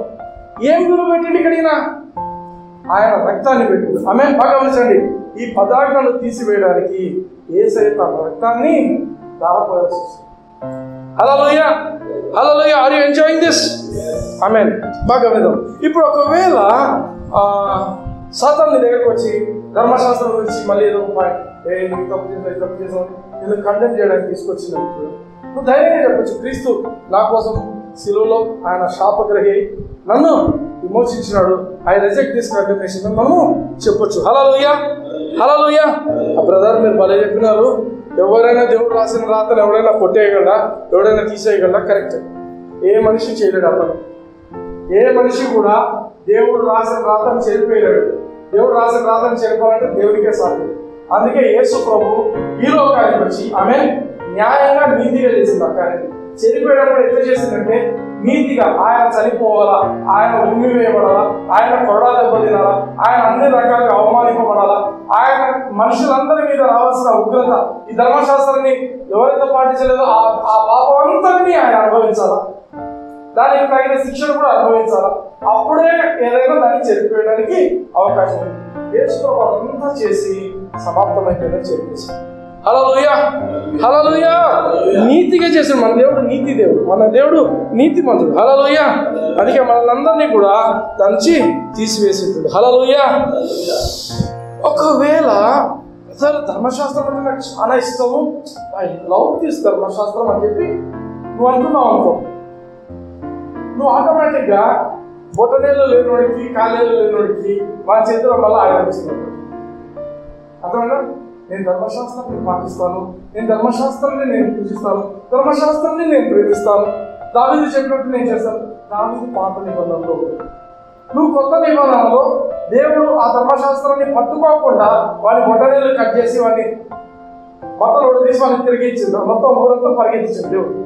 ఏం విలువ పెట్టింది ఇక్కడినా? ఆయన రక్తాన్ని పెట్టింది. ఆమె బాగా గమనించండి. ఈ 10 ఆజ్ఞలు తీసివేయడానికి యేసయ్య తన రక్తాన్ని దారపోయాల్సి వస్తుంది. హల్లెలూయా, హల్లెలూయా. Are you enjoying this? ఆమేన్. బాగా గమనిద్దాం. ఇప్పుడు ఒకవేళ సాతాను నీ దగ్గరకు వచ్చి ధర్మశాస్త్రం గురించి మళ్ళీ ఏదో పాయింట్, నువ్వు తప్పు చేసావు నేను కండెమ్ చేయడానికి తీసుకొచ్చినప్పుడు నువ్వు ధైర్యంగా చెప్పొచ్చు, క్రీస్తు నా కోసం శిలువలో ఆయన శాపగ్రహి నన్ను విమోచించినాడు, ఐ రిజెక్ట్ దిస్ కండెమ్నేషన్ అని మనము చెప్పొచ్చు. హల్లెలూయా, హల్లెలూయా. బ్రదర్ మీరు భలే చెప్పినారు. ఎవరైనా దేవుడు రాసిన రాతను ఎవరైనా కొట్టేయగలరా, ఎవరైనా తీసేయగలరా? కరెక్ట్. ఏ మనిషి చేయలేడు అతను. ఏ మనిషి కూడా దేవుడు రాసిన రాతను చెరిపోయాడు. దేవుడు రాసిన రాతను చెరిపాలంటే దేవుడికే సాధ్యం. అందుకే యేసు ప్రభు ఈ లోకానికి వచ్చి ఆమె న్యాయంగా నీతిగా చేసింది. ఆ కార్యం చెరిపోయేటప్పుడు ఎట్లా చేసిందంటే నీతిగా ఆయన చనిపోవాలా, ఆయన ఉమ్మి వేయబడాలా, ఆయన కొరడా దెబ్బ తినాలా, ఆయన అన్ని రకాలుగా అవమానింపబడాలా, ఆయన మనుషులందరి మీద రావాల్సిన ఉగ్రత, ఈ ధర్మశాస్త్రాన్ని ఎవరైతే పాటించలేదో ఆ పాపం అంతటినీ ఆయన అనుభవించాలా, దానికి తగిన శిక్షను కూడా అనుభవించాలా. అప్పుడే ఏదైనా దాన్ని చెరిపోయడానికి అవకాశం ఉంది. యేసు అదంతా చేసి సమాప్తమైపోయిందని చెప్పేసి హల్లెలూయా, హల్లెలూయా. నీతిగా చేసిన మన దేవుడు నీతి దేవుడు, మన దేవుడు నీతిమంతుడు. హల్లెలూయా. అందుకే మనందరినీ కూడా దంచి తీసివేసేటాడు. హల్లెలూయా. ఒకవేళ అసలు ధర్మశాస్త్రం అంటే నాకు చాలా ఇష్టము, ఐ లవ్ దిస్ ధర్మశాస్త్రం అని చెప్పి నువ్వు అంటున్నావు అనుకో, నువ్వు ఆటోమేటిక్గా బొట్టనేళ్ళు లేనివాడికి కాలేళ్ళు లేనివాడికి మా చేతిలో మళ్ళీ ఆలోచిస్తున్నాడు. అర్థమైనా? నేను ధర్మశాస్త్రాన్ని పాటిస్తాను, నేను ధర్మశాస్త్రాన్ని నేను పూజిస్తాను, ధర్మశాస్త్రాన్ని నేను ప్రేమిస్తాను, దావీదు చెప్పినట్టు నేను చేస్తాను. దావీదు పాత నిబంధనలో, నువ్వు కొత్త నిబంధనలో దేవుడు ఆ ధర్మశాస్త్రాన్ని పట్టుకోకుండా వాడి బొట్టనేళ్ళు కట్ చేసి వాడిని బట్టలు తీసి వాడిని తిరిగిచ్చింది, మొత్తం ఊరంతా పరిగెత్తించింది దేవుడు.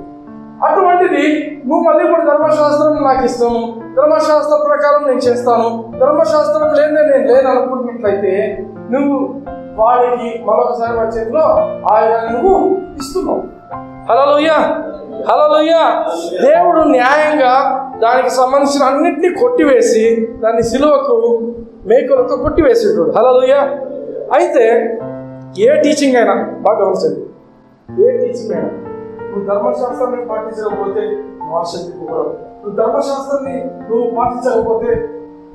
అటువంటిది నువ్వు మళ్ళీ ఇప్పుడు ధర్మశాస్త్రం నాకు ఇష్టము, ధర్మశాస్త్రం ప్రకారం నేను చేస్తాను, ధర్మశాస్త్రం లేదే నేను లేను అనుకుంటున్నట్లయితే నువ్వు వాడికి మరొకసారి వాడి చేతిలో ఆయన నువ్వు ఇస్తున్నావు. హల్లెలూయా, హల్లెలూయా. దేవుడు న్యాయంగా దానికి సంబంధించిన అన్నింటినీ కొట్టివేసి దాన్ని సిలువకు మేకులతో కొట్టివేసేటాడు. హల్లెలూయా. అయితే ఏ టీచింగ్ అయినా బాగా గమనించండి, ఏ టీచింగ్ అయినా నువ్వు ధర్మశాస్త్రాన్ని పాటించకపోతే నువ్వు ఆశక్తిపోవడం, నువ్వు ధర్మశాస్త్రాన్ని నువ్వు పాటించకపోతే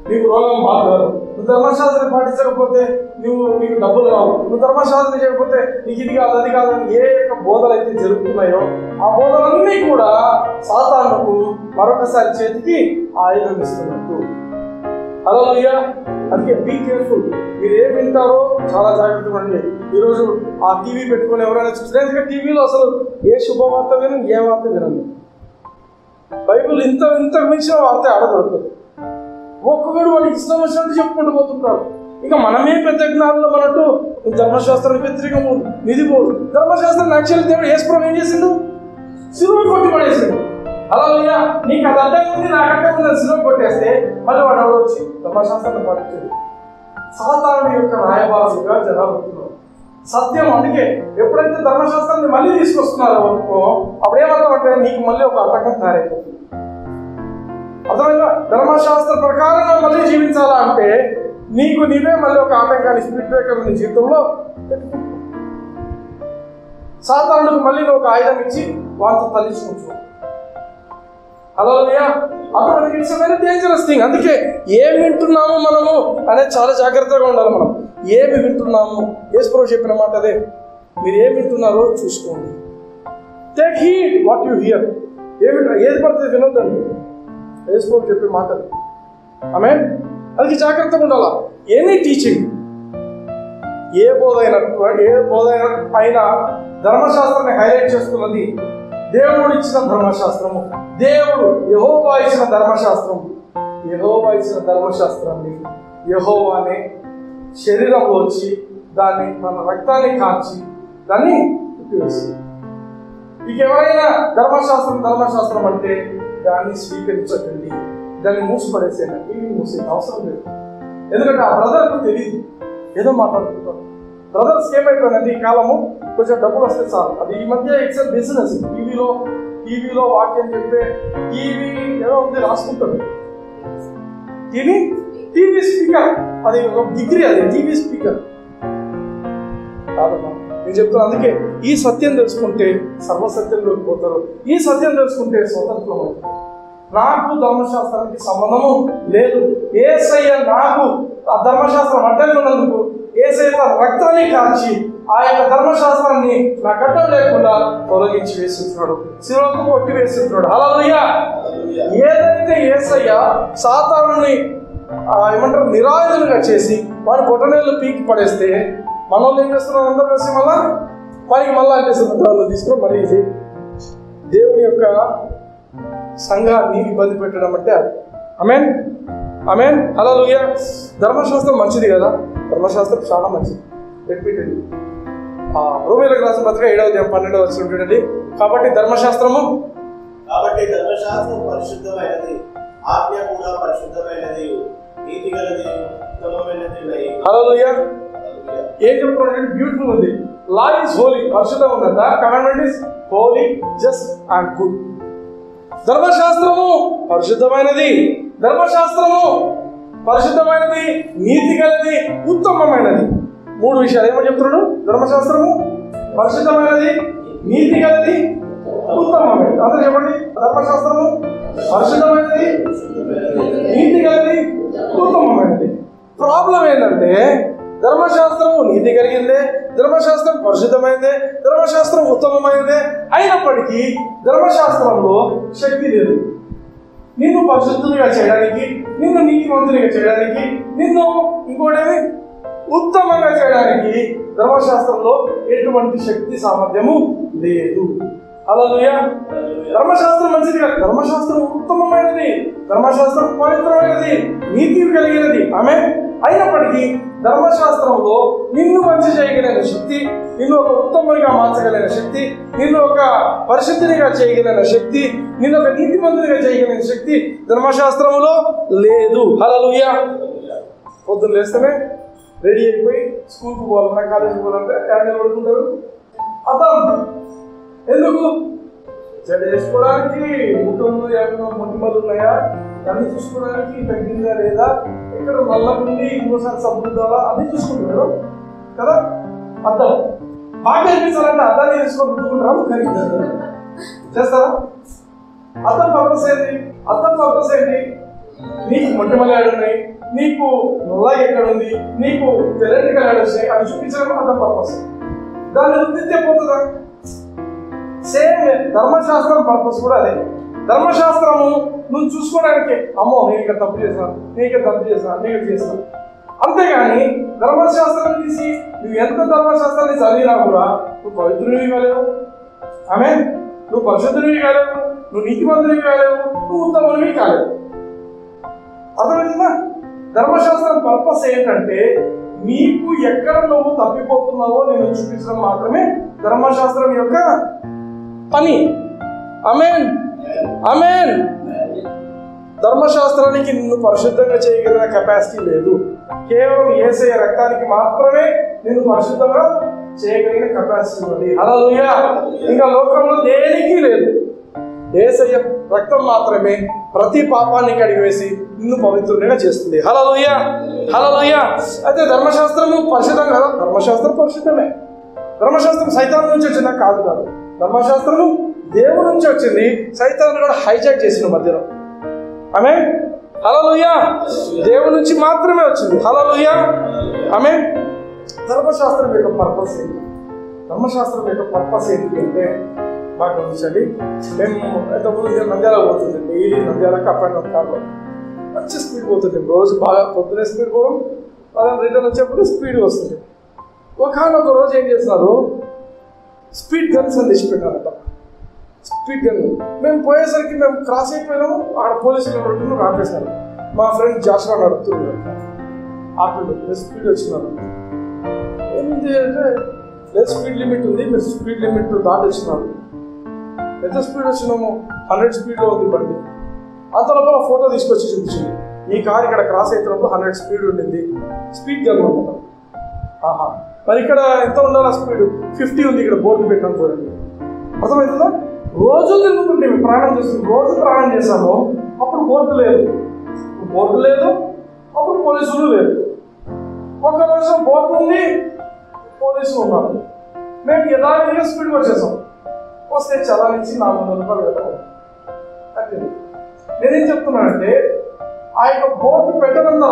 నీకు రోగం బాగోదు, నువ్వు ధర్మశాస్త్రాన్ని పాటించకపోతే నీకు డబ్బులు రావు, నువ్వు ధర్మశాస్త్రం చేయకపోతే నీకు ఇది కాదు అది కాదు అని ఏ యొక్క బోధలు అయితే జరుగుతున్నాయో ఆ బోధలన్నీ కూడా సాతానుకు మరొకసారి చేతికి ఆయుధం ఇస్తున్నట్టు. హల్లెలూయా. అందుకే బీ కేర్ఫుల్. మీరు ఏం వింటారో చాలా జాగ్రత్తగా ఉండండి. ఈరోజు ఆ టీవీ పెట్టుకొని ఎవరైనా చూస్తే, ఎందుకంటే టీవీలో అసలు ఏ శుభవార్త వినండి, ఏ వార్త వినండి. బైబిల్ ఇంత మించిన వార్త ఆడదొరకదు. ఒక్కొక్కడు వాడికి ఇష్టం వచ్చినట్టు చెప్పుకుంటూ పోతుంటారు. ఇక మనమే పెద్ద జ్ఞానంలో మనట్టు ధర్మశాస్త్రానికి వ్యతిరేకము నిధి పోదు. ధర్మశాస్త్రం యాక్చువల్ దేవుడు యేసుప్రభు ఏం చేసిండు? సిలువ కొట్టి పడేసిండు. హల్లెలూయా. నీకు అది అడ్డం ఉంది, నాకు అడ్డం ఉంది అని సిలువ కొట్టేస్తే మళ్ళీ వాడు ఎవరు వచ్చి ధర్మశాస్త్రాన్ని పాటించాడు. సాతానుడి యొక్క రాయబారుగా జనాలు ఉంటున్నారు. సత్యం. అందుకే ఎప్పుడైతే ధర్మశాస్త్రాన్ని మళ్ళీ తీసుకొస్తున్నారో అనుకో, అప్పుడు ఏమవుతామంటే నీకు మళ్ళీ ఒక అటకం తయారైపోతుంది. అర్థమైందా? ధర్మశాస్త్ర ప్రకారంగా మళ్ళీ జీవించాలా అంటే నీకు నీవే మళ్ళీ ఒక ఆటంకాన్ని స్పిరిట్ బ్రేకర్ నీ జీవితంలో పెట్టుకుంటావు. సాతానుడికి మళ్ళీ నువ్వు ఒక ఆయుధం ఇచ్చి వాళ్ళతో తలించుకుంటున్నావు. హల్లెలూయా. అప్పుడు ఇట్స్ వెరీ డేంజరస్ థింగ్. అందుకే ఏం వింటున్నాము మనము అనేది చాలా జాగ్రత్తగా ఉండాలి. మనం ఏమి వింటున్నాము, యేసుప్రభు చెప్పిన మాట అదే. మీరు ఏమి వింటున్నారో చూసుకోండి. Take heed what you here. ఏది పడుతుంది వినొద్దండి, యేసుప్రభు చెప్పే మాట. ఆమేన్. అది జాగ్రత్తగా ఉండాలా. ఎనీ టీచింగ్, ఏ బోధ అయినా ధర్మశాస్త్రాన్ని హైలైట్ చేస్తున్నది దేవుడు ఇచ్చిన ధర్మశాస్త్రము, దేవుడు యెహోవా ఇచ్చిన ధర్మశాస్త్రం. యెహోవా ఇచ్చిన ధర్మశాస్త్రాన్ని యెహోవానే శరీరంలో వచ్చి దాన్ని తన రక్తాన్ని కాల్చి దాన్ని ఉపయోగిస్తుంది. ఇక ఎవరైనా ధర్మశాస్త్రం అంటే దాన్ని స్వీకరించకండి, దాన్ని మూసిపడేసేయండి. ఏమి మూసే అవసరం లేదు. ఎందుకంటే ఆ బ్రదర్కు తెలియదు, ఏదో మాట్లాడుతుంటారు. బ్రదర్స్కి ఏమైపోయిందంటే ఈ కాలము కొంచెం డబ్బులు వస్తే చాలు. అది ఈ మధ్య ఇట్స్ బిజినెస్. టీవీలో వాక్యం చెప్పే టీవీ ఏదో ఉంది రాసుకుంటాడు. టీవీ స్పీకర్, అది ఒక డిగ్రీ, అది టీవీ స్పీకర్ కాదమ్మా. నేను చెప్తాను. అందుకే ఈ సత్యం తెలుసుకుంటే సర్వసత్యంలోకి పోతారు. ఈ సత్యం తెలుసుకుంటే స్వతంత్రం అవుతారు. నాకు ధర్మశాస్త్రానికి సంబంధము లేదు. యేసయ్య నాకు ఆ ధర్మశాస్త్రం అడ్డంగా ఉన్నందుకు యేసయ్య తన రక్తాన్ని కాల్చి ఆ యొక్క ధర్మశాస్త్రాన్ని నా గడ్డం లేకుండా తొలగించి వేస్తున్నాడు, శిలువకు కొట్టి వేస్తున్నాడు. హల్లెలూయా. ఏదైతే యేసయ్య సాతానుని ఏమంటారు నిరాయుధులుగా చేసి వాడి బొటనేళ్ళు పీకి పడేస్తే మనల్ని ఏం చేస్తున్నారు? అందరూ కలిసి మళ్ళా అంటే సందర్భాలు తీసుకుని మళ్ళీ ఇది దేవుని యొక్క సంఘాన్ని ఇబ్బంది పెట్టడం అంటే అది. ఆమేన్, ఆమేన్, హల్లెలూయా. ధర్మశాస్త్రం మంచిది కదా, ధర్మశాస్త్రం చాలా మంచిది. రిపీటెడ్ రోమీయులకు రాసిన పత్రిక 7వ అధ్యాయం 12వ వచనం చూడండి. కాబట్టి ధర్మశాస్త్రం పరిశుద్ధమైనది, ఆజ్ఞ కూడా పరిశుద్ధమైనది, నీతి గలది, ఉత్తమమైనది. హల్లెలూయా. ఏం చెప్తున్నాడు? బ్యూటిఫుల్ ఉంది. లా ఇస్ హోలీ, పరిశుద్ధం ఉన్నదా. Commandment is holy, just and good. ధర్మశాస్త్రము పరిశుద్ధమైనది, ధర్మశాస్త్రము పరిశుద్ధమైనది, నీతి గలది, ఉత్తమమైనది. 3 విషయాలు ఏమని చెప్తున్నాడు? ధర్మశాస్త్రము పరిశుద్ధమైనది, నీతి గలది, ఉత్తమమైనది. అందరూ చెప్పండి. ధర్మశాస్త్రము పరిశుద్ధమైనది, నీతి గలది, ఉత్తమమైనది. ప్రాబ్లం ఏంటంటే ధర్మశాస్త్రము నీతి కలిగిందే, ధర్మశాస్త్రం పరిశుద్ధమైనదే, ధర్మశాస్త్రం ఉత్తమమైనదే అయినప్పటికీ ధర్మశాస్త్రంలో శక్తి లేదు. నిన్ను పరిశుద్ధునిగా చేయడానికి, నిన్ను నీతిమంతునిగా చేయడానికి, నిన్ను ఇంకోటేది ఉత్తమంగా చేయడానికి ధర్మశాస్త్రంలో ఎటువంటి శక్తి సామర్థ్యము లేదు. హల్లెలూయా. ధర్మశాస్త్రం మంచిది కాదు, ధర్మశాస్త్రం ఉత్తమమైనది, ధర్మశాస్త్రం పవిత్రమైనది, నీతి కలిగినది. ఆమె అయినప్పటికీ ధర్మశాస్త్రంలో నిన్ను మంచి చేయగలిగిన శక్తి, నిన్ను ఒక ఉత్తమునిగా మార్చగలిగిన శక్తి, నిన్ను ఒక పరిశుద్ధినిగా చేయగలిగిన శక్తి, నిన్ను ఒక నీతిమంతునిగా చేయగలిగిన శక్తి ధర్మశాస్త్రంలో లేదు. హల్లెలూయా. పొద్దున్న లేస్తేనే రెడీ అయిపోయి స్కూల్కి పోవాలన్నా కాలేజీకి పోవాలంటే యాడ్ పడుకుంటారు. అర్థం ఎందుకు? చెడు చేసుకోవడానికి, ముఖంలో ఏమైనా మొటిమలు ఉన్నాయా అన్ని చూసుకోవడానికి, తగ్గిందా లేదా, ఇక్కడ నల్లకుండి ఇంకోసారి సబ్బుద్దాలా అన్ని చూసుకుంటారు కదా. అర్థం బాగా అనిపించాలంటే అర్థాన్ని తీసుకొని ముట్టుకుంటారా? చేస్తారా? అర్థం పర్పస్ ఏంటి? అర్థం పర్పస్ ఏంటి? నీకు మొటిమలు ఏడున్నాయి, నీకు నల్ల ఎక్కడుంది, నీకు తెల్లటికలు ఏడొస్తాయి అవి చూపించడం అర్థం పర్పస్. దాన్ని వృత్తితే పోతుందా? సేమ్ ధర్మశాస్త్రం పర్పస్ కూడా అదే. ధర్మశాస్త్రము నువ్వు చూసుకోవడానికి, అమ్మో నేను ఇక్కడ తప్పు చేశాను, నేను ఇక్కడ తప్పు చేశాను, నేను చేస్తాను. అంతేగాని ధర్మశాస్త్రం తీసి నువ్వు ఎంత ధర్మశాస్త్రాన్ని చదివినా కూడా నువ్వు పవిత్రునివి కాలేవు. ఆమె నువ్వు పరిశుద్ధునివి కాలేవు, నువ్వు నీతిమంతునివి కాలేవు, నువ్వు ఉత్తమునివి కాలేవు. అర్థమైందా? ధర్మశాస్త్రం పర్పస్ ఏంటంటే నీకు ఎక్కడ నువ్వు తప్పిపోతున్నావో నేను చూపించడం మాత్రమే ధర్మశాస్త్రం యొక్క పని. ఆమేన్, ఆమేన్. ధర్మశాస్త్రానికి నిన్ను పరిశుద్ధంగా చేయగలిగిన కెపాసిటీ లేదు. కేవలం యేసయ్య రక్తానికి మాత్రమే నిన్ను పరిశుద్ధంగా చేయగలిగిన కెపాసిటీ ఉంది. హల్లెలూయా. ఇంకా లోకంలో దేనికి లేదు. యేసయ్య రక్తం మాత్రమే ప్రతి పాపాన్ని కడిగివేసి నిన్ను పవిత్రునిగా చేస్తుంది. హల్లెలూయా, హల్లెలూయా. అయితే ధర్మశాస్త్రము పరిశుద్ధం కదా? ధర్మశాస్త్రం పరిశుద్ధమే. ధర్మశాస్త్రం సైతాన్ నుంచి వచ్చిందా? కాదు కాదు. ధర్మశాస్త్రం దేవుడి నుంచి వచ్చింది. సైతాన్ కూడా హైజాక్ చేసిన మధ్యలో. ఆమె హల్లెలూయా. దేవుడి నుంచి మాత్రమే వచ్చింది. హల్లెలూయా, ఆమె. ధర్మశాస్త్రం యొక్క పర్పస్ ఏంటి? ధర్మశాస్త్రం యొక్క పర్పస్ ఏంటి అంటే బాగా గమనించండి. మేము ఎంతమంది నంద్యాల పోతుంది, డైలీ నంద్యాలకు అప్ అండ్ డౌన్ కార్లో మంచి స్పీడ్ పోతుంది. రోజు బాగా పొద్దునే స్పీడ్ పోవడం, రిటర్న్ వచ్చేప్పుడు స్పీడ్ వస్తుంది. ఒక రోజు ఏం చేస్తున్నారు, స్పీడ్ గన్స్ అని తెచ్చిపెట్టారట. స్పీడ్ గన్ మేము పోయేసరికి మేము క్రాస్ అయిపోయినాము. ఆడ పోలీసులు ఆపేశారు. మా ఫ్రెండ్ జాషువా నడుపుతున్నాడు, ఆపండి స్పీడ్ వచ్చినారు. ఏంటి అంటే లేదు స్పీడ్ లిమిట్ ఉంది, మీరు స్పీడ్ లిమిట్ దాటి వచ్చినారు. ఎంత స్పీడ్ వచ్చినాము? 100 స్పీడ్లో ఉంది బండి. అంతలోపల ఫోటో తీసుకొచ్చి చూపించింది. ఈ కార్ ఇక్కడ క్రాస్ అవుతున్నప్పుడు 100 స్పీడ్ ఉండింది. స్పీడ్ గన్ అనమాట. ఆహా, మరి ఇక్కడ ఎంత ఉండాలి స్పీడ్? 50 ఉంది. ఇక్కడ బోర్డు పెట్టాను చూడండి. అర్థమవుతుందా? రోజు తిరుగుతుంటే ప్రయాణం చేస్తుంది, రోజు ప్రయాణం చేశాము. అప్పుడు బోర్డు లేదు, బోర్డు లేదు, అప్పుడు పోలీసులు లేదు. ఒక రోజు బోర్డు ఉంది, పోలీసులు ఉన్నారు. మేము యథావిధిగా స్పీడ్గా వచ్చేసాం. వస్తే చలానించి 400 రూపాయలు కట్టాలి. నేనేం చెప్తున్నానంటే ఆ యొక్క బోర్డు పెట్టనంత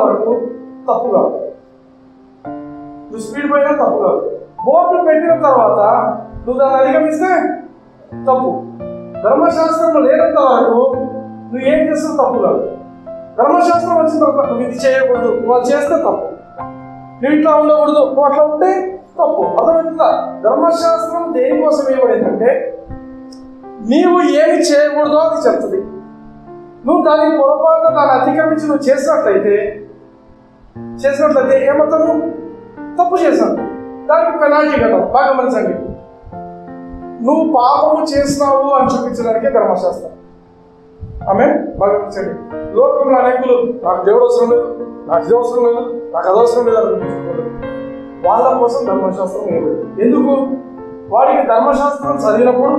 వరకు తప్పు కాదు. నువ్వు స్పీడ్ పోయినా తప్పు కాదు. బోర్డు పెట్టిన తర్వాత నువ్వు దాన్ని అధిగమిస్తే తప్పు. ధర్మశాస్త్రం లేనంత వరకు నువ్వు ఏం చేస్తావు తప్పు కాదు. ధర్మశాస్త్రం వచ్చిన తర్వాత నువ్వు ఇది చేయకూడదు, నువ్వు అది చేస్తే తప్పు. నువ్వు ఇట్లా ఉండకూడదు, నువ్వు అట్లా ఉంటే తప్పు. అర్థమవుతుందా? ధర్మశాస్త్రం దేనికోసం ఏమడిందంటే నీవు ఏమి చేయకూడదో అది చెప్తుంది. నువ్వు దానికి పొరపాటున దాన్ని అతిక్రమించి నువ్వు చేసినట్లయితే ఏమవుతావు? తప్పు చేశాను, దానికి పెనాల్టీ కట్టావు. బాగా గమనించండి, నువ్వు పాపము చేసినావు అని చూపించడానికే ధర్మశాస్త్రం. ఆమె బాగా గమనించండి. లోకంలో అనేకులు నాకు దేవుడు అవసరం లేదు, నాకు ఇది అవసరం లేదు, నాకు అది అవసరం లేదు అనుకుంటున్నారు. వాళ్ళ కోసం ధర్మశాస్త్రం ఏమిటి? ఎందుకు? వాడికి ధర్మశాస్త్రం చదివినప్పుడు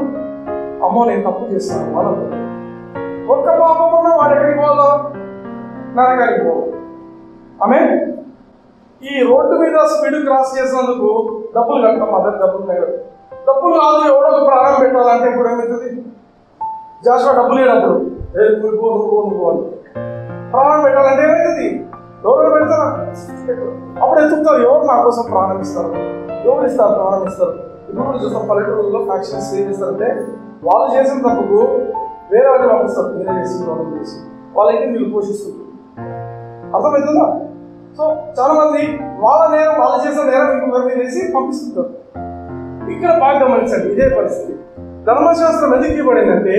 అమ్మో నేను తప్పు చేస్తున్నాను వాళ్ళు ఒక్క పాపం ఉన్నా వాడు ఎక్కడికి పోవాలో? నరకానికి పోవాలి. ఆమె ఈ రోడ్డు మీద స్పీడ్ క్రాస్ చేసినందుకు డబ్బులు కడతాం. అదే డబ్బులు కాదు, ఎవడో ఒక ప్రాణం పెట్టాలంటే ఇప్పుడు ఏమవుతుంది? జాషువా డబ్బులు లేనప్పుడు నువ్వు అని ప్రాణం పెట్టాలంటే ఏమవుతుంది? ఎవరు పెడతారా? అప్పుడు ఎత్తుతారు. ఎవరు నా కోసం ప్రాణం ఇస్తారు? ఎవరు ఇస్తారు? ప్రాణం ఇస్తారు. ఇప్పుడు చూస్తాం పల్లెటూరులో ఫ్యాక్షన్స్ ఏం చేస్తారంటే వాళ్ళు చేసిన తప్పుకు వేరే వాళ్ళు పంపిస్తారు. మీరే చేసి వాళ్ళు చేసి వాళ్ళైతే వీళ్ళు పోషిస్తుంటారు. అర్థమవుతుందా? సో చాలా మంది వాళ్ళ నేరం, వాళ్ళు చేసిన నేరం ఇంకొకరి మీద వేసి పంపిస్తుంటారు. ఇక్కడ బాగా గమనించండి, ఇదే పరిస్థితి. ధర్మశాస్త్రం ఎందుకు ఇవ్వబడిందంటే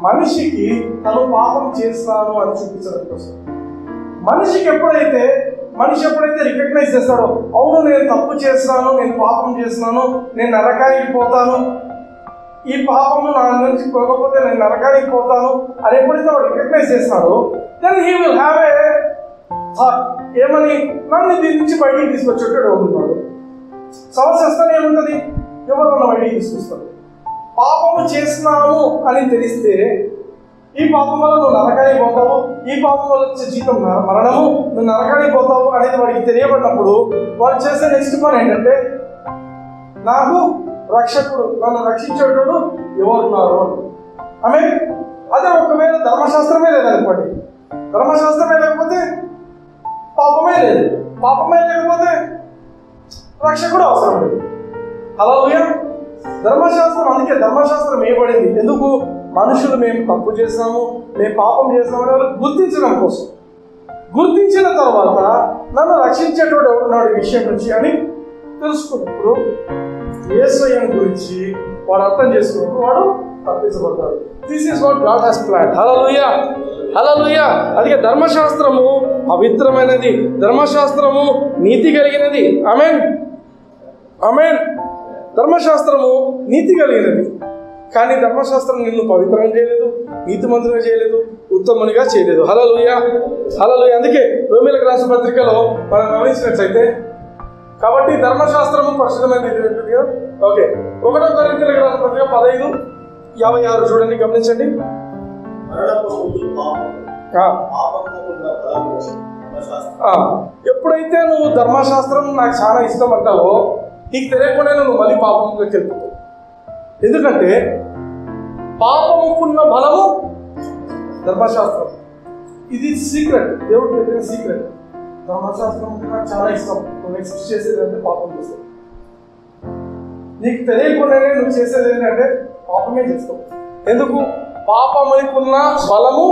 మనిషికి తను పాపం చేస్తాను అని చూపించడం కోసం. మనిషి ఎప్పుడైతే రికగ్నైజ్ చేస్తాడో అవును నేను తప్పు చేస్తున్నాను, నేను పాపం చేస్తున్నాను, నేను నరకానికి పోతాను, ఈ పాపము నా నుంచి పోకపోతే నేను నరకానికి పోతాను అని ఎప్పుడైతే వాడు రికగ్నైజ్ చేస్తాడో then he will have a thought. ఏమని? నన్ను దీని నుంచి బయటికి తీసుకొచ్చేటాడు ఉన్నాడు. సమస్య వస్తానే ఏముంటుంది? ఎవరన్నా బయటికి తీసుకొస్తారు. పాపము చేస్తున్నాము అని తెలిస్తే ఈ పాపం వల్ల నువ్వు నరకానికి పోతావు, ఈ పాపం వల్ల వచ్చే జీతం మరణము, నువ్వు నరకానికి పోతావు అనేది వాడికి తెలియబడినప్పుడు వాడు చేసే నెక్స్ట్ పని ఏంటంటే నాకు రక్షకుడు, నన్ను రక్షించేటోడు ఎవరున్నారు ఆమె. అదే ఒకవేళ ధర్మశాస్త్రమే లేదనుకోండి, ధర్మశాస్త్రమే లేకపోతే పాపమే లేదు, పాపమే లేకపోతే రక్షకుడు అవసరం లేదు. హల్లెలూయా. ధర్మశాస్త్రం, అందుకే ధర్మశాస్త్రం ఏర్పడింది ఎందుకు? మనుషులు మేము తప్పు చేసాము, మేము పాపం చేసామని వాళ్ళు గుర్తించడం కోసం. గుర్తించిన తర్వాత నన్ను రక్షించేటోడు ఎవరున్నాడు ఈ విషయం నుంచి అని తెలుసుకున్నప్పుడు యేసయ్యను గురించి వాడు అర్థం చేసుకున్నప్పుడు వాడు తప్పించబడతాడు. This is what God has planned. హల్లెలూయా, హల్లెలూయా. అందుకే ధర్మశాస్త్రము పవిత్రమైనది, ధర్మశాస్త్రము నీతి కలిగినది. ఆమేన్, ఆమేన్. ధర్మశాస్త్రము నీతి కలిగినది. కానీ ధర్మశాస్త్రం నిన్ను పవిత్రంగా చేయలేదు, నీతిమంతులుగా చేయలేదు, ఉత్తమునిగా చేయలేదు. హల్లెలూయా, హల్లెలూయా. అందుకే రోమీయులకు రాసిన పత్రికలో మనం గమనించినట్లయితే కాబట్టి ధర్మశాస్త్రము పరిశుద్ధమైనది ఉంటుంది కదా. ఓకే, 1 కొరింథీయులకు రాసిన పత్రిక 15:56 చూడండి, గమనించండి. ఎప్పుడైతే నువ్వు ధర్మశాస్త్రం నాకు చాలా ఇష్టం అంటావో నీకు తెలియకుండా నువ్వు మళ్ళీ పాపంలోకి వెళ్ళిపోతావు. ఎందుకంటే పాపముకున్న బలము ధర్మశాస్త్రం. ఇది సీక్రెట్, దేవుడు పెట్టిన సీక్రెట్. ధర్మశాస్త్రం నాకు చాలా ఇష్టం, నువ్వు నెక్స్ట్ చేసేదంటే పాపం చేస్తావు. నీకు తెలియకుండానే నువ్వు చేసేది ఏంటంటే పాపమే చేస్తావు. ఎందుకు? పాపముకున్న బలము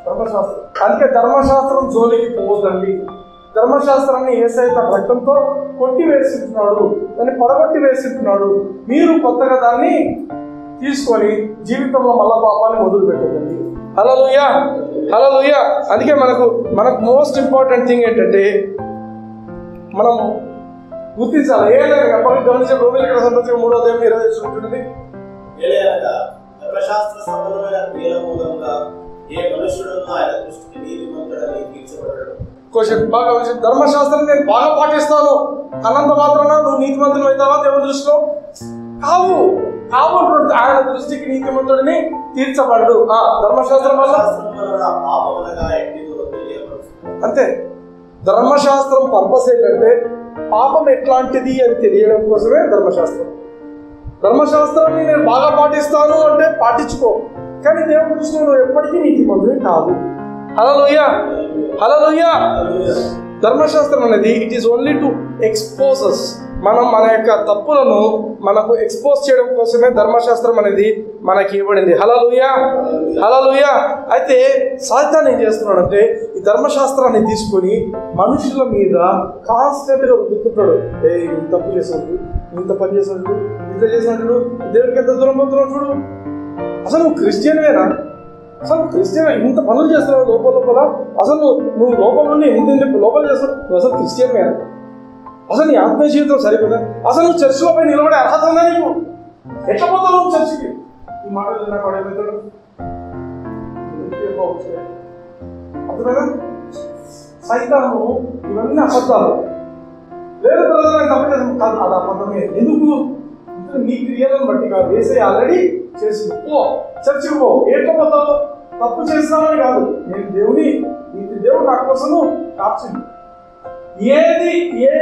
ధర్మశాస్త్రం. అందుకే ధర్మశాస్త్రం జోలికి పోదండి. ధర్మశాస్త్రాన్ని యేసయ్య తన రక్తంతో కొట్టి వేసింటున్నాడు, దాన్ని పడగొట్టి వేసింటున్నాడు. మీరు కొత్తగా దాన్ని తీసుకొని జీవితంలో మళ్ళా పాపాన్ని మొదలు పెట్టదండి. హల్లెలూయా, హల్లెలూయా. అందుకే మనకు మోస్ట్ ఇంపార్టెంట్ థింగ్ ఏంటంటే మనం గుర్తించాలి. గమనించే రోమిలకు రాసిన పత్రిక 3:20 ఉంటుంది. ధర్మశాస్త్ర సంబంధమైన క్రియల మూలంగా ఏ మనుషుడును ఆయన దృష్టికి నీతిమంతుడని తీర్చబడడు. క్వశ్చన్ బాగా వచ్చింది. ధర్మశాస్త్రం నేను బాగా పాటిస్తాను అన్నంత మాత్రాన నువ్వు నీతిమంతుడు అవుతావా దేవుని దృష్టిలో? కావు, కావు. ఆయన దృష్టికి నీతిమంతుడిని తీర్చబడడు. ధర్మశాస్త్రం వల్ల పాపములుగా ఎట్టిదో తెలియబడుతుంది. అంతే. ధర్మశాస్త్రం పర్పస్ ఏంటంటే పాపం ఎట్లాంటిది అని తెలియడం కోసమే ధర్మశాస్త్రం. ధర్మశాస్త్రాన్ని నేను బాగా పాటిస్తాను అంటే పాటించుకో, కానీ దేవుడి దృష్టిలో నువ్వు ఎప్పటికీ నీతిమంతుడే కాదు. హల్లెలూయా, హల్లెలూయా. ధర్మశాస్త్రం అనేది it is only to expose us. మనం మన యొక్క తప్పులను మనకు ఎక్స్పోజ్ చేయడం కోసమే ధర్మశాస్త్రం అనేది మనకి ఇవ్వబడింది. హల్లెలూయా, హల్లెలూయా. అయితే సాతాను ఏం చేస్తున్నాడంటే ఈ ధర్మశాస్త్రాన్ని తీసుకొని మనుషుల మీద కాన్స్టెంట్గా రుద్దుతుంటాడు. ఇంత తప్పు చేసినట్టు, ఇంత పని చేసినట్టు, ఇంత చేసినట్టు, దేవుడికి ఎంత దూరం పోతున్నావు చూడు. అసలు నువ్వు క్రిస్టియన్వేనా? అసలు క్రిస్టియన్ ఇంత పనులు చేస్తున్నావు లోపల లోపల, అసలు నువ్వు లోపల నుండి ఇంత లోపల చేస్తున్నావు, నువ్వు అసలు క్రిస్టియన్వేనా? అసలు నీ ఆత్మీయ జీవితం సరిపోదా? అసలు నువ్వు చర్చిలో పోయి నిలబడే అర్హత ఉందా నీకు? ఎట్లా పోతావు నువ్వు చర్చికి? ఈ మాటలు నాకు అడుగుతాడు అర్థమేనా? సైతాను ఇవన్నీ అబద్ధాలు. లేదు బ్రదర్ అని తప్పు చేసాం కాదు, అది అబద్ధమే. ఎందుకు? నీ క్రియలను బట్టి కాదు, వేసే ఆల్రెడీ చేసి పో, చర్చికి పో. ఏంటో పోతావు? తప్పు చేస్తామని కాదు, నేను దేవుని దేవుడు నా కోసము కాచింది. ఏ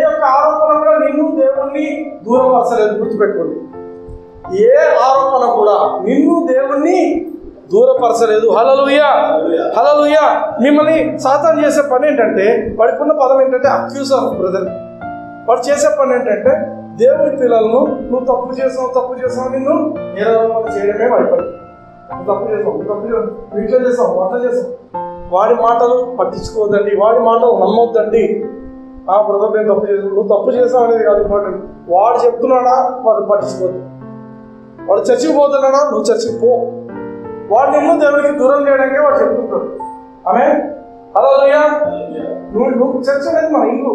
యొక్క ఆరోపణ కూడా నిన్ను దేవుణ్ణి దూరపరచలేదు. గుర్తుపెట్టుకోండి, ఏ ఆరోపణ కూడా నిన్ను దేవుణ్ణి దూరపరచలేదు. హల్లెలూయా, హల్లెలూయా. మిమ్మల్ని సాతాను చేసే పని ఏంటంటే, వాడికున్న పదం ఏంటంటే అక్యూజర్ బ్రదర్. వాడు చేసే పని ఏంటంటే దేవుని పిల్లలను నువ్వు తప్పు చేసావు నిన్ను నిరారోపణ చేయడమే వాడి పని. నువ్వు తప్పు చేసావు, నువ్వు ఇట్లా చేసావు, అట్లా చేసావు. వాడి మాటలు పట్టించుకోవద్దండి, వాడి మాటలు నమ్మొద్దండి. బ్రదర్ నేను తప్పు చేసాను, నువ్వు తప్పు చేసావు అనేది కాదు ఇంపార్టెంట్. వాడు చెప్తున్నాడా వాడు పట్టించుకోవద్దు. వాడు చర్చికి పోతున్నాడా నువ్వు చర్చికి పో. వాడు నిన్ను దేవుడికి దూరం చేయడానికే వాడు చెప్తుంటాడు. ఆమె హల్లెలూయా. నువ్వు చర్చ అనేది మన ఇల్లు.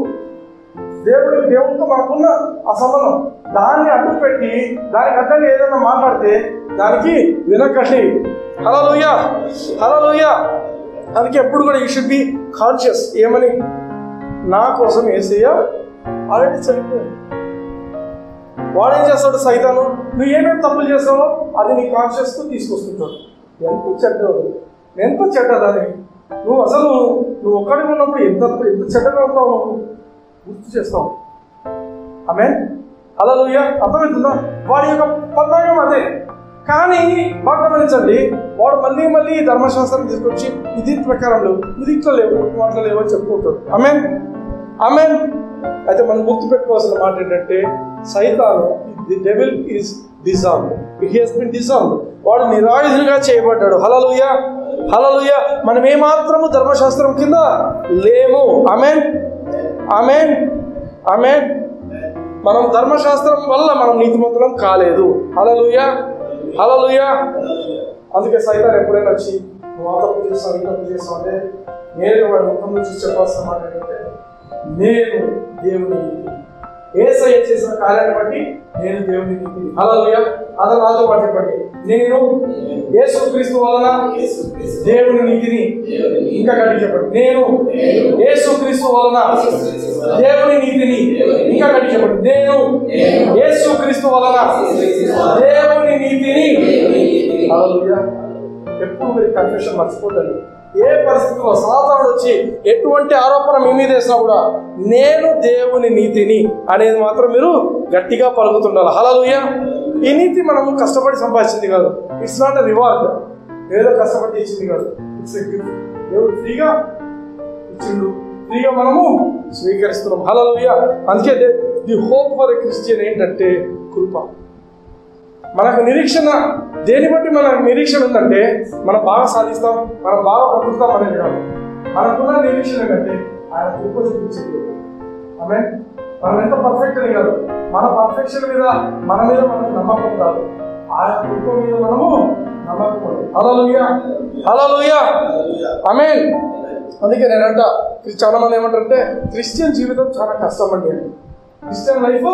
దేవుడితో మనకున్న ఆ సంబంధం, దాన్ని అడ్డు పెట్టి దానికి అడ్డంగా ఏదైనా మాట్లాడితే దానికి వినకండి. హల్లెలూయా, హల్లెలూయా. అందుకే ఎప్పుడు కూడా యూ షుడ్ బి కాన్షియస్. ఏమని? నా కోసం యేసయ్య ఆల్రెడీ చనిపోయాడు. వాడేం చేస్తాడు సైతాను? నువ్వు ఏమేమి తప్పులు చేస్తావో అది నీ కాన్షియస్తో తీసుకొస్తుంటాడు. ఎంత చెడ్డదని నువ్వు అసలు నువ్వు ఒక్కడిగా ఉన్నప్పుడు ఎంత చెడ్డగా ఉంటావు నువ్వు గుర్తు చేస్తావు. ఆమేన్, హల్లెలూయా. అర్థమవుతుందా? వాడి యొక్క పన్నాగం అదే. కానీ బాగా గమనించండి, వాడు మళ్ళీ ధర్మశాస్త్రం తీసుకొచ్చి ఇది ప్రకారం లేవు, ఇది ఇట్లా లేవు, అట్లా లేవు అని చెప్పుకుంటాడు. ఆమేన్, ఆమేన్. అయితే మనం గుర్తుపెట్టుకోవాల్సిన మాట ఏంటంటే సైతాను, the devil is dissolved, he has been dissolved. వాడు నిరాయుధులుగా చేయబడ్డాడు. హల్లెలూయా, హల్లెలూయా. మనం ఏమాత్రము ధర్మశాస్త్రం కింద లేము. ఆమేన్, ఆమేన్, ఆమేన్. మనం ధర్మశాస్త్రం వల్ల మనం నీతిమంతులం కాలేదు. హల్లెలూయా, హల్లెలూయా. అందుకే సైతాన్ ఎప్పుడైనా వచ్చి నువ్వు తప్పు చేస్తావు, ఈ తప్పు చేస్తావు అంటే నేను వాడి ముఖం నుంచి చెప్పాల్సిన మాట ఏంటంటే నేను దేవుని నీతి, యేసయ్య చేసిన కార్యాన్ని బట్టి నేను దేవుని నీతి. హల్లెలూయా. అదే నాతో పాటు చెప్పండి, నేను యేసుక్రీస్తు వలన దేవుని నీతిని. ఇంకా గట్టి చెప్పండి, నేను యేసుక్రీస్తు వలన దేవుని నీతిని. ఇంకా గట్టి చెప్పండి, నేను యేసుక్రీస్తు వలన దేవుని నీతిని. హల్లెలూయా. ఎప్పుడు మీరు కన్ఫెషన్ మర్చిపోతారు. ఏ పరిస్థితిలో సాతానుడు వచ్చి ఎటువంటి ఆరోపణ మీ మీద వేసినా కూడా నేను దేవుని నీతిని అనేది మాత్రం మీరు గట్టిగా పలుకుతుండాలి. హల్లెలూయా. ఈ నీతి మనము కష్టపడి సంపాదించింది కాదు. It's not a reward. ఏదో కష్టపడి ఇచ్చింది కాదు, ఇట్స్ ఎ గిఫ్ట్. దేవుడు ఫ్రీగా ఇచ్చిండు, ఫ్రీగా మనము స్వీకరిస్తున్నాం. హల్లెలూయా. అందుకే the hope for a Christian ఏంటంటే కృప. మనకు నిరీక్షణ దేని బట్టి మనకు నిరీక్షణ ఉందంటే మనం బాగా సాధిస్తాం, మనం బాగా బ్రతుకుతాం అనేది కాదు. మనకున్న నిరీక్షణ ఏంటంటే ఆయన కృప చూపించింది. ఆమేన్. మనం ఎంత పర్ఫెక్ట్ అని కాదు, మన పర్ఫెక్షన్ మీద మనకు నమ్మకం కాదు, ఆయన కృప మీద మనము నమ్మకం ఉంది. హల్లెలూయా, హల్లెలూయా. ఆమేన్. అందుకే నేనంట చాలా మంది ఏమంటారంటే క్రిస్టియన్ జీవితం చాలా కష్టం అండి. క్రిస్టియన్ లైఫ్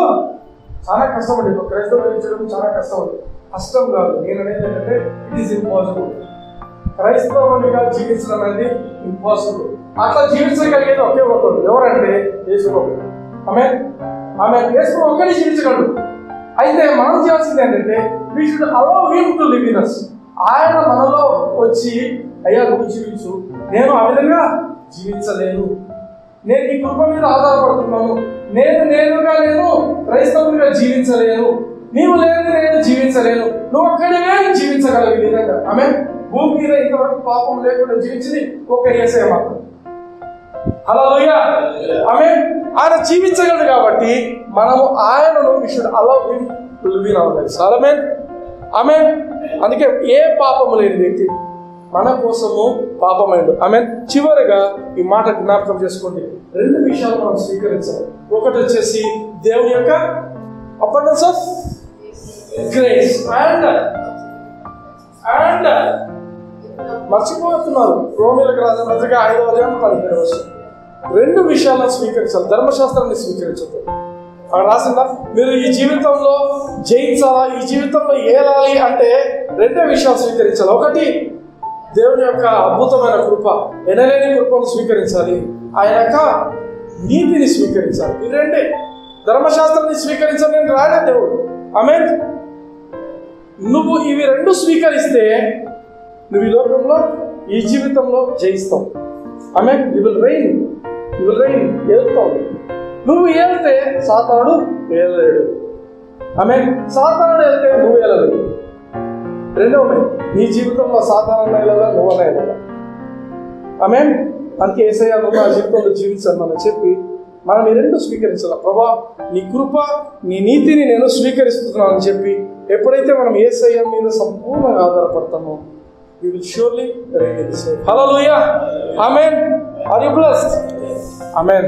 చాలా కష్టం అండి. క్రైస్తవ జీవించడం చాలా కష్టం అండి. కష్టం కాదు, నేను అనేది ఏంటంటే ఇట్ ఈస్ ఇంపాసిబుల్. క్రైస్తవునిగా జీవించడం అనేది ఇంపాసిబుల్. అట్లా జీవించగలిగేది ఒకే ఒకడు, ఎవరంటే యేసు. ఆమె యేసు ఒక్కడే జీవించగలడు. అయితే మనం చేయాల్సింది ఏంటంటే we should allow him to live in us. ఆయన మనలో వచ్చి అయ్యా నువ్వు జీవించు, నేను ఆ విధంగా జీవించలేను, నేను నీ కృప మీద ఆధారపడుతున్నాను. నేనుగా నేను క్రైస్తవునిగా జీవించలేను. నీవు లేని నేను జీవించలేను. నువ్వు ఒక్కడివే జీవించగలవు ఈ విధంగా. ఆమె భూమి మీద ఇంతవరకు పాపం లేకుండా జీవించింది ఒక యేసయ్య మాత్రం. హల్లెలూయా. ఆమేన్. ఆయన జీవించగలడు కాబట్టి మనము ఆయనను we should allow him to live in our lives. ఆమేన్. ఆమేన్. అందుకే ఏ పాపము లేని వ్యక్తి మన కోసము పాపమైండు. ఆమేన్. చివరిగా ఈ మాట జ్ఞాపకం చేసుకోండి. 2 విషయాలు మనం స్వీకరించాలి. ఒకటి వచ్చేసి దేవుని యొక్క abundance of grace and మర్చిపోతున్నారు. రోమీయులకు రాసిన పత్రిక 5వ అధ్యాయం 17వ వచనం. 2 విషయాలను స్వీకరించాలి. ధర్మశాస్త్రాన్ని స్వీకరించదు. అక్కడ రాసిందా, మీరు ఈ జీవితంలో జయించాలా, ఈ జీవితంలో ఏలాలి అంటే 2 విషయాలు స్వీకరించాలి. ఒకటి దేవుని యొక్క అద్భుతమైన కృప, ఎనలేని కృపను స్వీకరించాలి. ఆయన యొక్క నీతిని స్వీకరించాలి. ఈ 2. ధర్మశాస్త్రాన్ని స్వీకరించాలని రాడే దేవుడు. ఆమేన్. నువ్వు ఇవి 2 స్వీకరిస్తే నువ్వు ఈ లోకంలో ఈ జీవితంలో జయిస్తావు. ఆమేన్. యు విల్ రెయిన్ ఏలుతావు. నువ్వు ఏలితే సాతానుడు ఏలలేడు. ఆమేన్. సాతానుడు ఏలితే నువ్వు ఏలలేడు. 2 నీ జీవితంలో సాతానుడు ఏలలా, నువ్వు ఏలలా. ఆమేన్. అందుకే యేసయ్య నువ్వు నా జీవితంలో జీవించాను అని చెప్పి మనం ఈ 2 స్వీకరించాలి. ప్రభా నీ కృప, నీ నీతిని నేను స్వీకరిస్తున్నాను అని చెప్పి ఎప్పుడైతే మనం యేసయ్య మీద సంపూర్ణంగా ఆధారపడతామో we will surely reign in this life. Hallelujah. Amen. Are you blessed? Amen.